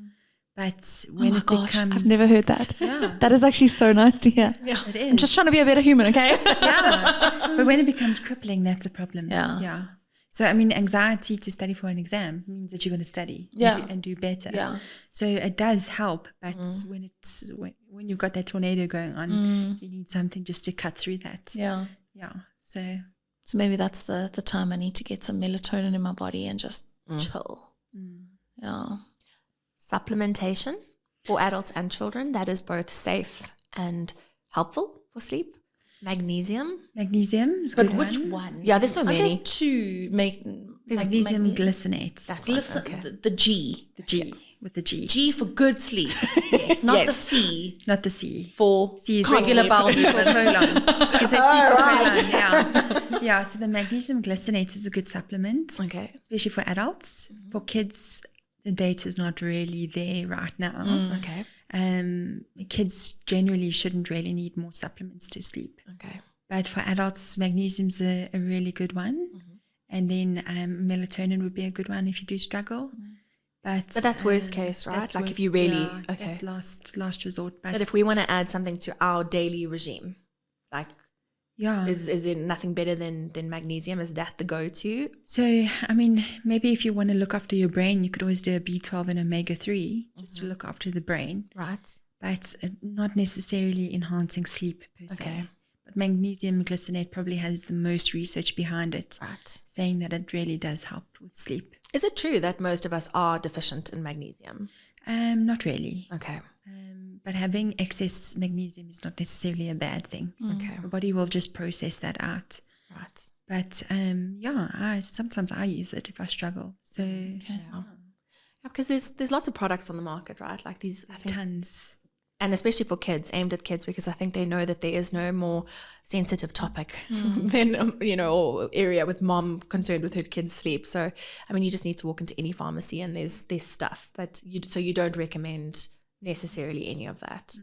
Speaker 2: But when becomes...
Speaker 3: I've never heard that.
Speaker 2: Yeah.
Speaker 3: That is actually so nice to hear.
Speaker 4: Yeah.
Speaker 2: It is.
Speaker 3: I'm just trying to be a better human, okay?
Speaker 2: Yeah. But when it becomes crippling, that's a problem.
Speaker 3: Yeah.
Speaker 2: Yeah. So, I mean, anxiety to study for an exam means that you're going to study and do better.
Speaker 3: Yeah.
Speaker 2: So it does help, but when you've got that tornado going on, you need something just to cut through that.
Speaker 3: Yeah.
Speaker 2: Yeah. So
Speaker 3: maybe that's the time I need to get some melatonin in my body and just chill. Yeah.
Speaker 4: Supplementation for adults and children, that is both safe and helpful for sleep. Magnesium
Speaker 2: is
Speaker 3: But
Speaker 2: good
Speaker 3: which
Speaker 2: one.
Speaker 3: one?
Speaker 4: Yeah, there's so many.
Speaker 3: There two make
Speaker 2: Magnesium glycinate.
Speaker 3: the G.
Speaker 2: The G with the G.
Speaker 3: G for good sleep. Yes. Not the C.
Speaker 2: Not the C.
Speaker 3: For
Speaker 2: C is
Speaker 3: regular
Speaker 2: sleep.
Speaker 3: bowel
Speaker 2: For
Speaker 3: movements.
Speaker 2: colon. Because they C for colon. Yeah. Yeah. So the magnesium glycinate is a good supplement.
Speaker 4: Okay.
Speaker 2: Especially for adults. For kids, the data is not really there right now.
Speaker 4: Okay.
Speaker 2: Kids generally shouldn't really need more supplements to sleep.
Speaker 4: Okay.
Speaker 2: But for adults, magnesium's a really good one. And then melatonin would be a good one if you do struggle. But
Speaker 4: that's worst case, right? Like if you really... okay.
Speaker 2: That's last resort.
Speaker 4: But if we want to add something to our daily regime, like...
Speaker 2: Yeah.
Speaker 4: Is there nothing better than magnesium? Is that the go-to?
Speaker 2: So, I mean, maybe if you want to look after your brain, you could always do a B12 and omega-3 just to look after the brain.
Speaker 4: Right.
Speaker 2: But not necessarily enhancing sleep per se.
Speaker 4: Okay.
Speaker 2: But magnesium glycinate probably has the most research behind it,
Speaker 4: Right.
Speaker 2: saying that it really does help with sleep.
Speaker 4: Is it true that most of us are deficient in magnesium?
Speaker 2: Not really.
Speaker 4: Okay.
Speaker 2: But having excess magnesium is not necessarily a bad thing.
Speaker 4: Okay.
Speaker 2: The body will just process that out.
Speaker 4: Right.
Speaker 2: But sometimes I use it if I struggle. So
Speaker 4: Yeah, because there's lots of products on the market, right? Like these, I think,
Speaker 2: tons.
Speaker 4: and especially for kids, aimed at kids, because I think they know that there is no more sensitive topic than or area with mom concerned with her kids' sleep. So, I mean, you just need to walk into any pharmacy and there's stuff, but you don't recommend necessarily any of that.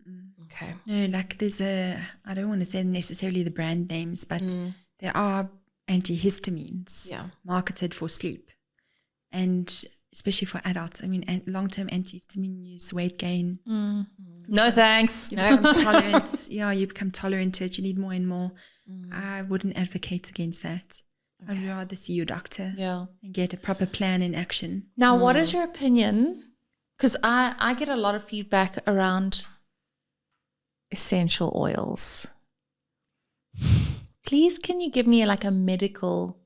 Speaker 4: Okay.
Speaker 2: No, like I don't want to say necessarily the brand names, but there are antihistamines marketed for sleep, and especially for adults. I mean, long-term antihistamine use, weight gain.
Speaker 3: No thanks.
Speaker 2: You become tolerant. You become tolerant to it. You need more and more. I wouldn't advocate against that. I'd rather see your doctor and get a proper plan in action.
Speaker 3: Now, what is your opinion? Because I get a lot of feedback around essential oils. Please, can you give me a medical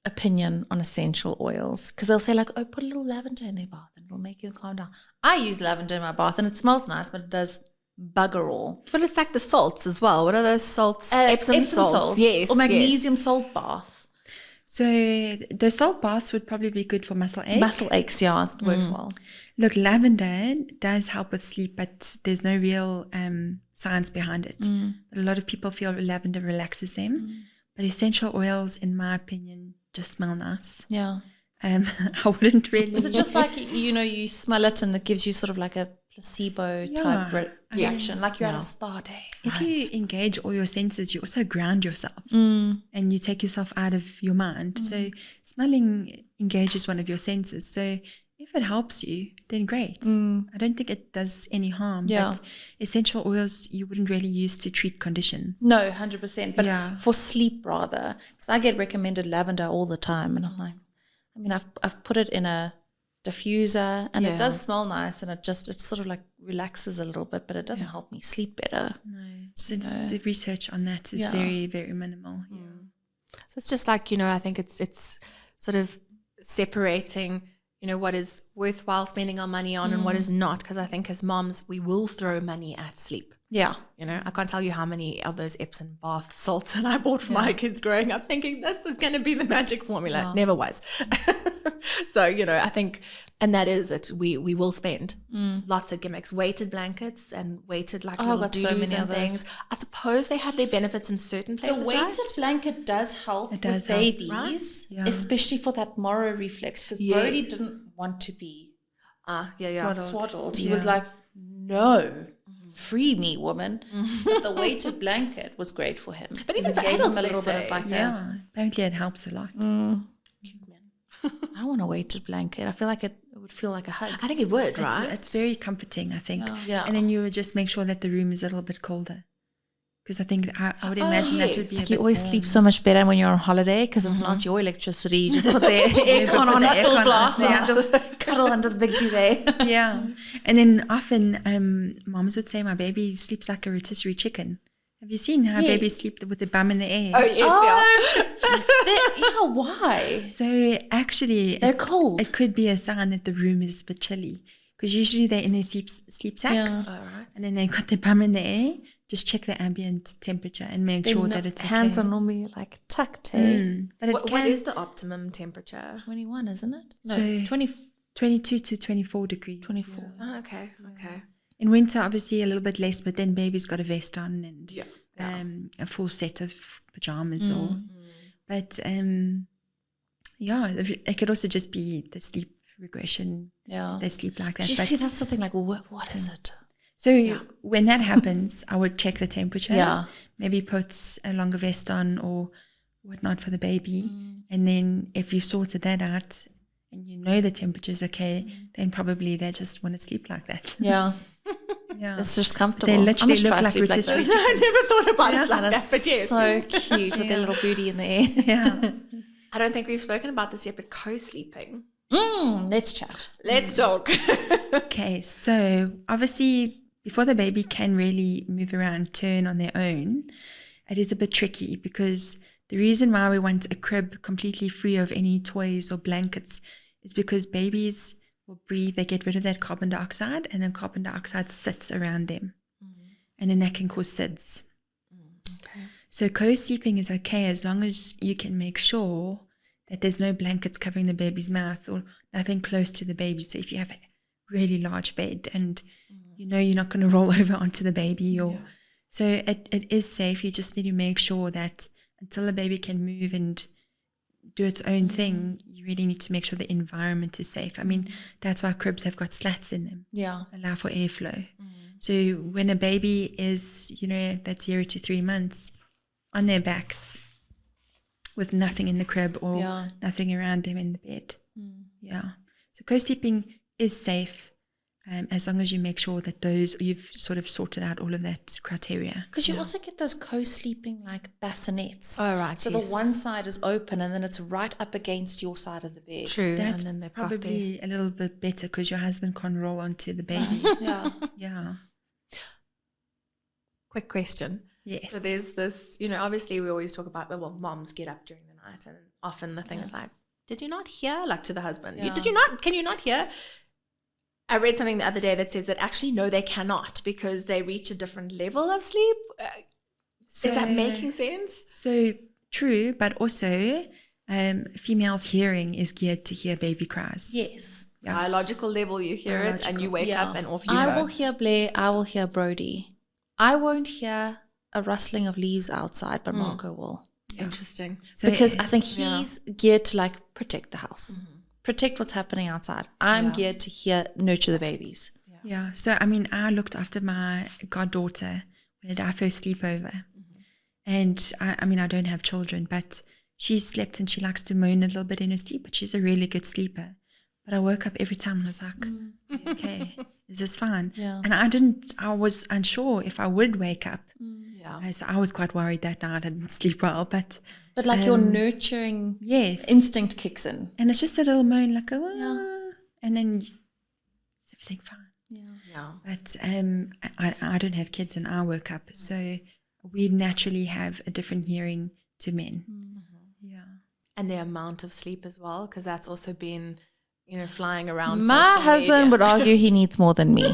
Speaker 3: opinion on essential oils? Because they'll say oh, put a little lavender in their bath and it'll make you calm down. I use lavender in my bath and it smells nice, but it does bugger all.
Speaker 4: But it's like the salts as well. What are those salts?
Speaker 3: Epsom salts.
Speaker 4: Yes.
Speaker 3: Or magnesium salt bath.
Speaker 2: So the salt baths would probably be good for muscle ache.
Speaker 3: Muscle aches, yeah, it works well.
Speaker 2: Look, lavender does help with sleep, but there's no real science behind it. But a lot of people feel lavender relaxes them. But essential oils, in my opinion, just smell nice.
Speaker 3: Yeah.
Speaker 2: I wouldn't really...
Speaker 3: Is it just you smell it and it gives you sort of like a placebo type reaction, like you're at a spa day?
Speaker 2: If you engage all your senses, you also ground yourself and you take yourself out of your mind. So smelling engages one of your senses. So If it helps you, then great. I don't think it does any harm.
Speaker 3: Yeah.
Speaker 2: But essential oils you wouldn't really use to treat conditions.
Speaker 3: No, 100%. But
Speaker 2: Yeah.
Speaker 3: for sleep rather, because I get recommended lavender all the time, and I'm like, I mean, I've put it in a diffuser, and it does smell nice, and it sort of like relaxes a little bit, but it doesn't help me sleep better.
Speaker 2: No. So the research on that is very, very minimal.
Speaker 4: So it's just like, I think it's sort of separating, what is worthwhile spending our money on and what is not. Because I think as moms, we will throw money at sleep.
Speaker 3: Yeah.
Speaker 4: I can't tell you how many of those Epsom bath salts that I bought for my kids growing up thinking this is going to be the magic formula. Never was. So, I think, and that is it. We will spend lots of gimmicks, weighted blankets and weighted little doo-doos and things. I suppose they have their benefits in certain places,
Speaker 3: The weighted
Speaker 4: right?
Speaker 3: blanket does help
Speaker 2: It does
Speaker 3: with
Speaker 2: help,
Speaker 3: babies,
Speaker 2: right? Yeah.
Speaker 3: especially for that Moro reflex, because Brody didn't want to be swaddled. He was like, no. Free me, woman. But the weighted blanket was great for him.
Speaker 4: But even
Speaker 3: it
Speaker 4: for
Speaker 3: gave
Speaker 4: adults,
Speaker 3: him a
Speaker 4: they
Speaker 3: little bit
Speaker 4: say.
Speaker 3: of like
Speaker 2: Apparently it helps a lot.
Speaker 3: I want a weighted blanket. I feel like it would feel like a hug.
Speaker 4: I think it would, right?
Speaker 2: It's very comforting, I think.
Speaker 4: Yeah.
Speaker 2: And then you would just make sure that the room is a little bit colder. Because I think I would imagine that would be a
Speaker 3: You
Speaker 2: bit
Speaker 3: always
Speaker 2: warm.
Speaker 3: sleep so much better when you're on holiday because it's not your electricity. You just put the aircon on at full blast and just cuddle under the big duvet.
Speaker 2: Yeah. And then often moms would say my baby sleeps like a rotisserie chicken. Have you seen how babies sleep with their bum in the air?
Speaker 4: Oh, yes,
Speaker 3: Why?
Speaker 2: So actually,
Speaker 3: They're cold.
Speaker 2: It could be a sign that the room is a bit chilly. Because usually they're in their sleep sacks.
Speaker 4: All right.
Speaker 2: And then they've got their bum in the air. Just check the ambient temperature and make sure that it's
Speaker 3: hands
Speaker 2: okay.
Speaker 3: are normally like tucked, eh?
Speaker 2: But it
Speaker 4: What
Speaker 2: can
Speaker 4: is the optimum temperature?
Speaker 3: 21, isn't it? No,
Speaker 2: So-
Speaker 3: 20.
Speaker 2: 22 to 24 degrees.
Speaker 3: 24.
Speaker 4: Oh, okay.
Speaker 2: In winter, obviously a little bit less, but then baby's got a vest on and a full set of pajamas. But it could also just be the sleep regression.
Speaker 3: Yeah.
Speaker 2: They sleep like that.
Speaker 3: You
Speaker 2: But-
Speaker 3: see, that's the thing. Like, what is it?
Speaker 2: So when that happens, I would check the temperature.
Speaker 3: Yeah.
Speaker 2: Maybe put a longer vest on or whatnot for the baby. And then if you've sorted that out and you know the temperature's okay, then probably they just want to sleep like that.
Speaker 3: Yeah.
Speaker 2: Yeah.
Speaker 3: It's just comfortable.
Speaker 2: They literally
Speaker 3: I must
Speaker 2: look
Speaker 3: try
Speaker 2: like
Speaker 3: sleep
Speaker 2: rotisserie
Speaker 3: that.
Speaker 4: I never thought about it like
Speaker 3: That
Speaker 4: that, but yes.
Speaker 3: is so cute with their little booty in the air.
Speaker 2: Yeah.
Speaker 4: I don't think we've spoken about this yet, but co-sleeping.
Speaker 3: Let's chat.
Speaker 4: Let's talk.
Speaker 2: Okay, so obviously before the baby can really move around, turn on their own, it is a bit tricky because the reason why we want a crib completely free of any toys or blankets is because babies will breathe, they get rid of that carbon dioxide, and then carbon dioxide sits around them. And then that can cause SIDS.
Speaker 4: Okay.
Speaker 2: So co-sleeping is okay as long as you can make sure that there's no blankets covering the baby's mouth or nothing close to the baby. So if you have a really large bed and you know you're not going to roll over onto the baby so it is safe. You just need to make sure that until the baby can move and do its own thing, you really need to make sure the environment is safe. I mean, that's why cribs have got slats in them,
Speaker 3: Yeah.
Speaker 2: allow for airflow. So when a baby is, that's 0 to 3 months on their backs with nothing in the crib or nothing around them in the bed. Yeah. So co-sleeping is safe as long as you make sure that you've sort of sorted out all of that criteria.
Speaker 3: Because you also get those co-sleeping like bassinets.
Speaker 4: Oh, right,
Speaker 3: So
Speaker 4: yes.
Speaker 3: the one side is open and then it's right up against your side of the bed.
Speaker 4: True.
Speaker 2: That's
Speaker 4: and then they've got
Speaker 2: probably a little bit better because your husband can't roll onto the baby.
Speaker 3: Yeah.
Speaker 2: Yeah.
Speaker 4: Quick question.
Speaker 2: Yes.
Speaker 4: So there's this, obviously we always talk about, well, moms get up during the night, and often the thing is like, did you not hear? Like to the husband,
Speaker 3: Yeah.
Speaker 4: can you not hear? I read something the other day that says that actually, no, they cannot because they reach a different level of sleep. Is that making sense?
Speaker 2: So true, but also females' hearing is geared to hear baby cries.
Speaker 3: Yes.
Speaker 2: Yeah.
Speaker 4: Biological level, you hear it and you wake up and off you
Speaker 3: I
Speaker 4: go.
Speaker 3: will hear Blair. I will hear Brody. I won't hear a rustling of leaves outside, but Marco will.
Speaker 4: Interesting.
Speaker 2: So
Speaker 3: Because I think he's geared to like protect the house, protect what's happening outside. I'm geared to nurture the babies.
Speaker 2: Yeah. So, I mean, I looked after my goddaughter when I first sleepover. And I mean, I don't have children, but she slept and she likes to moan a little bit in her sleep, but she's a really good sleeper. But I woke up every time and I was like, okay, is this fine?
Speaker 3: Yeah.
Speaker 2: And I was unsure if I would wake up.
Speaker 4: Yeah.
Speaker 2: So I was quite worried that night I didn't sleep well. But
Speaker 3: But your nurturing
Speaker 2: yes.
Speaker 3: instinct kicks in.
Speaker 2: And it's just a little moan like, oh, and then is everything fine?
Speaker 4: Yeah.
Speaker 2: But I don't have kids and I woke up. So we naturally have a different hearing to men. Yeah.
Speaker 4: And the amount of sleep as well, because that's also been, flying around.
Speaker 3: My
Speaker 4: social
Speaker 3: husband
Speaker 4: media.
Speaker 3: would argue he needs more than me.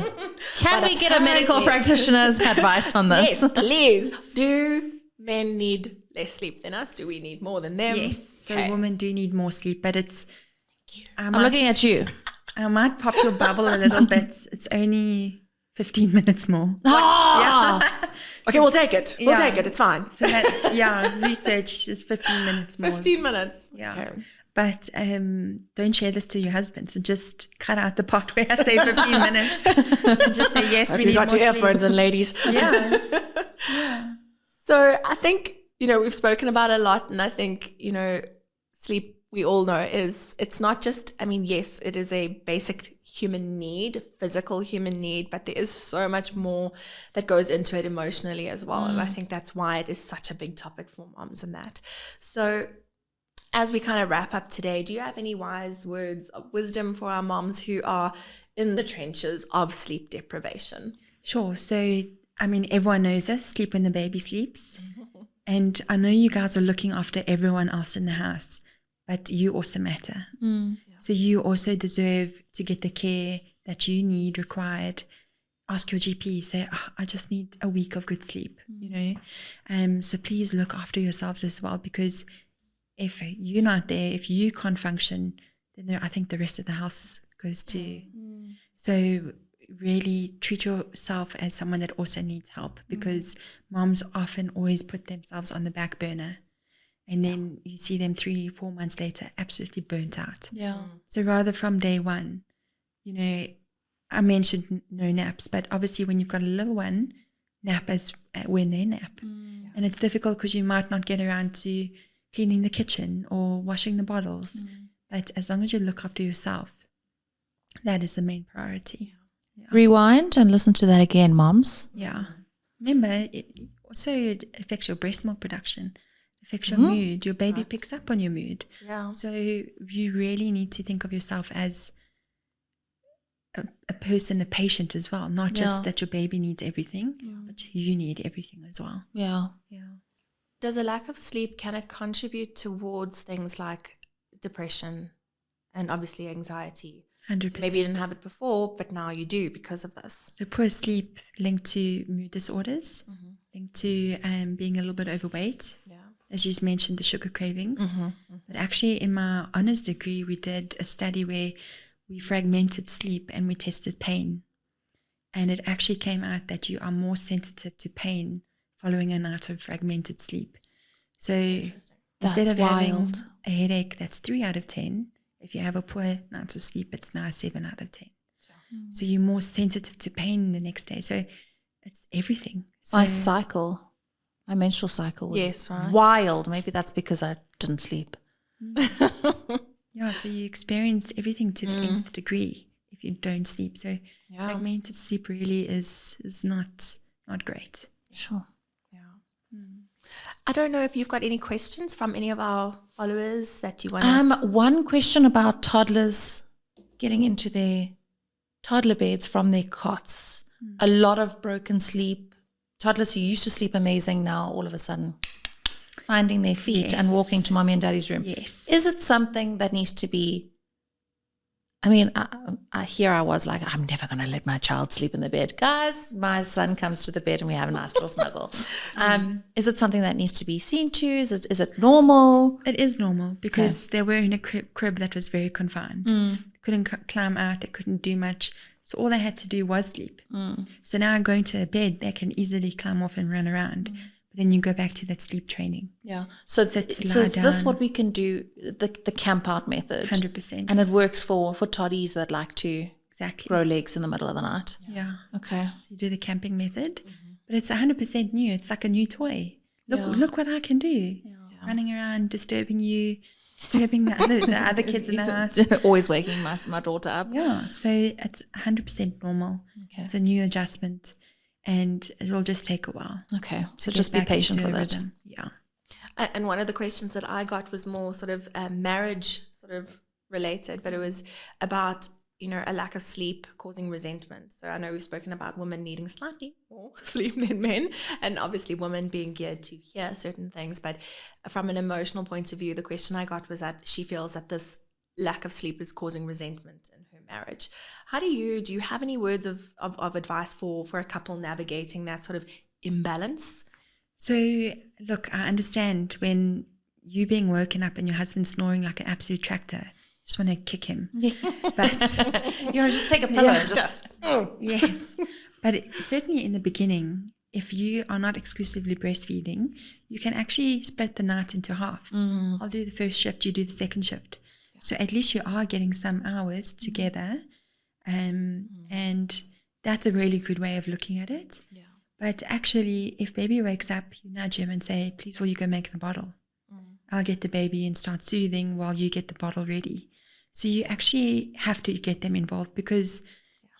Speaker 3: Can we get a medical practitioner's advice on this?
Speaker 4: Yes, please. Do men need less sleep than us? Do we need more than them?
Speaker 2: Yes. So
Speaker 4: Okay.
Speaker 2: women do need more sleep, but it's.
Speaker 3: I'm looking at you.
Speaker 2: I might pop your bubble a little bit. It's only 15 minutes more.
Speaker 3: Oh,
Speaker 4: Okay, we'll take it. We'll
Speaker 2: Yeah.
Speaker 4: take it. It's fine.
Speaker 2: So that, research is 15 minutes more.
Speaker 4: 15 minutes.
Speaker 2: Yeah.
Speaker 4: Okay.
Speaker 2: But don't share this to your husbands and just cut out the part where I say 15 minutes and just say, yes,
Speaker 4: Hope
Speaker 2: we
Speaker 4: you
Speaker 2: need
Speaker 4: got
Speaker 2: more
Speaker 4: your
Speaker 2: sleep.
Speaker 4: earphones in, ladies.
Speaker 2: Yeah.
Speaker 4: So I think, we've spoken about it a lot, and I think, sleep, we all know, it's not just, yes, it is a basic human need, physical human need, but there is so much more that goes into it emotionally as well. And I think that's why it is such a big topic for moms and that. So as we kind of wrap up today, do you have any wise words of wisdom for our moms who are in the trenches of sleep deprivation?
Speaker 2: Sure. So, everyone knows this, sleep when the baby sleeps. And I know you guys are looking after everyone else in the house, but you also matter. So you also deserve to get the care that you need, required. Ask your GP, say, I just need a week of good sleep, So please look after yourselves as well, because if you're not there, if you can't function, then I think the rest of the house goes too. So really treat yourself as someone that also needs help, because moms often always put themselves on the back burner. And then you see them 3-4 months later, absolutely burnt out.
Speaker 3: yeah.
Speaker 2: So rather from day one, I mentioned no naps, but obviously when you've got a little one, nap as when they nap. And it's difficult because you might not get around to cleaning the kitchen or washing the bottles. But as long as you look after yourself, that is the main priority.
Speaker 3: Rewind and listen to that again, moms.
Speaker 2: Yeah. Remember, it affects your breast milk production. Affects your mood. Your baby picks up on your mood.
Speaker 4: Yeah.
Speaker 2: So you really need to think of yourself as a person, a patient as well. Not just that your baby needs everything, but you need everything as well.
Speaker 3: Yeah.
Speaker 2: Yeah.
Speaker 4: Does a lack of sleep, can it contribute towards things like depression and obviously anxiety?
Speaker 2: 100%.
Speaker 4: So maybe you didn't have it before, but now you do because of this.
Speaker 2: So poor sleep linked to mood disorders, linked to being a little bit overweight.
Speaker 4: Yeah.
Speaker 2: As you mentioned, the sugar cravings. But actually in my honours degree, we did a study where we fragmented sleep and we tested pain. And it actually came out that you are more sensitive to pain following a night of fragmented sleep. So instead of having
Speaker 3: wild.
Speaker 2: a headache, that's 3 out of 10. If you have a poor night of sleep, it's now 7 out of 10. So you're more sensitive to pain the next day. So it's everything. So
Speaker 3: My menstrual cycle was
Speaker 4: Yes, right.
Speaker 3: wild. Maybe that's because I didn't sleep.
Speaker 2: yeah, so you experience everything to the nth degree if you don't sleep. So fragmented sleep really is not great.
Speaker 3: Sure.
Speaker 4: I don't know if you've got any questions from any of our followers that you want to...
Speaker 3: One question about toddlers getting into their toddler beds from their cots. A lot of broken sleep. Toddlers who used to sleep amazing now all of a sudden finding their feet and walking to mommy and daddy's room.
Speaker 2: Yes.
Speaker 3: Is it something that needs to be... I was like, I'm never going to let my child sleep in the bed. Guys, my son comes to the bed and we have a nice little snuggle. Is it something that needs to be seen to? Is it normal?
Speaker 2: It is normal because they were in a crib that was very confined. Couldn't climb out. They couldn't do much. So all they had to do was sleep. So now going to a bed, they can easily climb off and run around. But then you go back to that sleep training.
Speaker 3: Yeah. So is this what we can do, the camp out method?
Speaker 2: 100%.
Speaker 3: And it works for toddies that like to grow legs in the middle of the night.
Speaker 2: Yeah.
Speaker 3: Okay.
Speaker 2: So you do the camping method, but it's 100% new. It's like a new toy. Look what I can do. Running around, disturbing you. disturbing the other kids in the house.
Speaker 3: Always waking my daughter up.
Speaker 2: Yeah, so it's 100% normal.
Speaker 3: Okay.
Speaker 2: It's a new adjustment, and it'll just take a while.
Speaker 3: Okay, so
Speaker 2: to
Speaker 3: just
Speaker 2: get
Speaker 3: be
Speaker 2: back
Speaker 3: patient
Speaker 2: into
Speaker 3: with
Speaker 2: a
Speaker 3: it.
Speaker 2: rhythm. Yeah.
Speaker 4: And one of the questions that I got was more sort of marriage sort of related, but it was about, you know, a lack of sleep causing resentment. So I know we've spoken about women needing slightly more sleep than men, and obviously women being geared to hear certain things. But from an emotional point of view, the question I got was that she feels that this lack of sleep is causing resentment in her marriage. How do you have any words of advice for a couple navigating that sort of imbalance?
Speaker 2: So, look, I understand when you being woken up and your husband snoring like an absolute tractor. Just want to kick him. But
Speaker 3: You know, just take a pillow and just
Speaker 2: yes. But certainly in the beginning, if you are not exclusively breastfeeding, you can actually split the night into half. I'll do the first shift, you do the second shift. So at least you are getting some hours together. And that's a really good way of looking at it.
Speaker 3: Yeah.
Speaker 2: But actually, if baby wakes up, you nudge him and say, please, will you go make the bottle? I'll get the baby and start soothing while you get the bottle ready. So you actually have to get them involved because,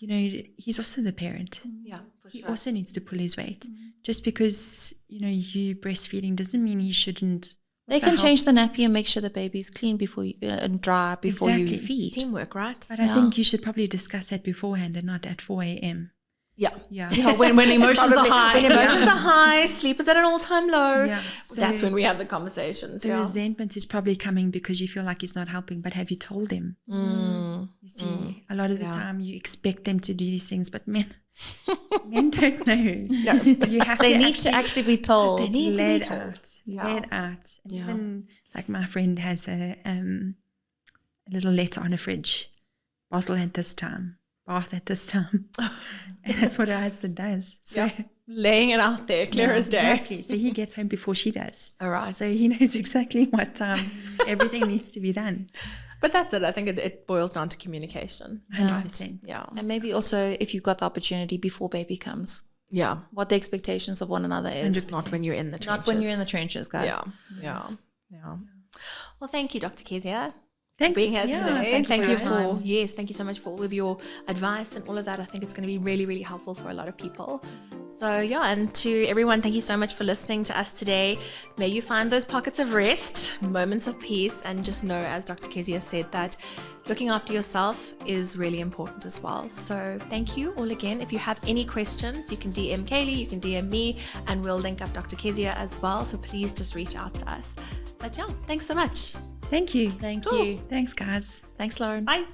Speaker 2: you know, he's also the parent.
Speaker 4: Yeah, for
Speaker 2: He
Speaker 4: sure.
Speaker 2: also needs to pull his weight. Just because, you know, you breastfeeding doesn't mean he shouldn't.
Speaker 3: They
Speaker 2: also
Speaker 3: can
Speaker 2: help.
Speaker 3: change the nappy and make sure the baby's clean before you, and dry before you
Speaker 2: Exactly.
Speaker 3: feed.
Speaker 4: Teamwork, right?
Speaker 2: But I think you should probably discuss that beforehand and not at 4 a.m.
Speaker 4: Yeah.
Speaker 2: Yeah.
Speaker 3: Yeah, when emotions are high.
Speaker 4: When emotions are high, sleep is at an all-time low.
Speaker 2: Yeah. So
Speaker 4: That's when we have the conversations.
Speaker 2: the
Speaker 4: Yeah.
Speaker 2: resentment is probably coming because you feel like he's not helping, but have you told him? You see, a lot of the time you expect them to do these things, but men don't know. You have
Speaker 3: They
Speaker 2: to
Speaker 3: need to actually be told.
Speaker 4: They need to be
Speaker 2: let
Speaker 4: told.
Speaker 2: out, let out. And
Speaker 4: Yeah.
Speaker 2: even like my friend has a little letter on a fridge, bottle at this time, bath at this time, and that's what her husband does. So
Speaker 4: Laying it out there, clear as day.
Speaker 2: exactly. So he gets home before she does.
Speaker 4: All right.
Speaker 2: So he knows exactly what time everything needs to be done.
Speaker 4: But that's it. I think it boils down to communication.
Speaker 2: 100%.
Speaker 4: Yeah.
Speaker 3: And maybe also if you've got the opportunity before baby comes,
Speaker 4: Yeah.
Speaker 3: what the expectations of one another is.
Speaker 4: Not when you're in the trenches.
Speaker 3: Not when you're in the trenches, guys.
Speaker 4: Yeah. Well, thank you, Dr. Kezia.
Speaker 2: Thanks.
Speaker 4: Being here
Speaker 2: Yeah,
Speaker 4: today.
Speaker 2: thank you
Speaker 4: Thank
Speaker 2: for
Speaker 4: you
Speaker 2: your
Speaker 4: for yes, thank you so much for all of your advice and all of that. I think it's going to be really, really helpful for a lot of people. So yeah, and to everyone, thank you so much for listening to us today. May you find those pockets of rest, moments of peace, and just know, as Dr. Kezia said, that looking after yourself is really important as well. So thank you all again. If you have any questions, you can DM Kaylee, you can DM me, and we'll link up Dr. Kezia as well. So please just reach out to us. But yeah, thanks so much.
Speaker 2: Thank you.
Speaker 3: Thank you.
Speaker 2: Thanks, guys.
Speaker 3: Thanks, Lauren.
Speaker 4: Bye.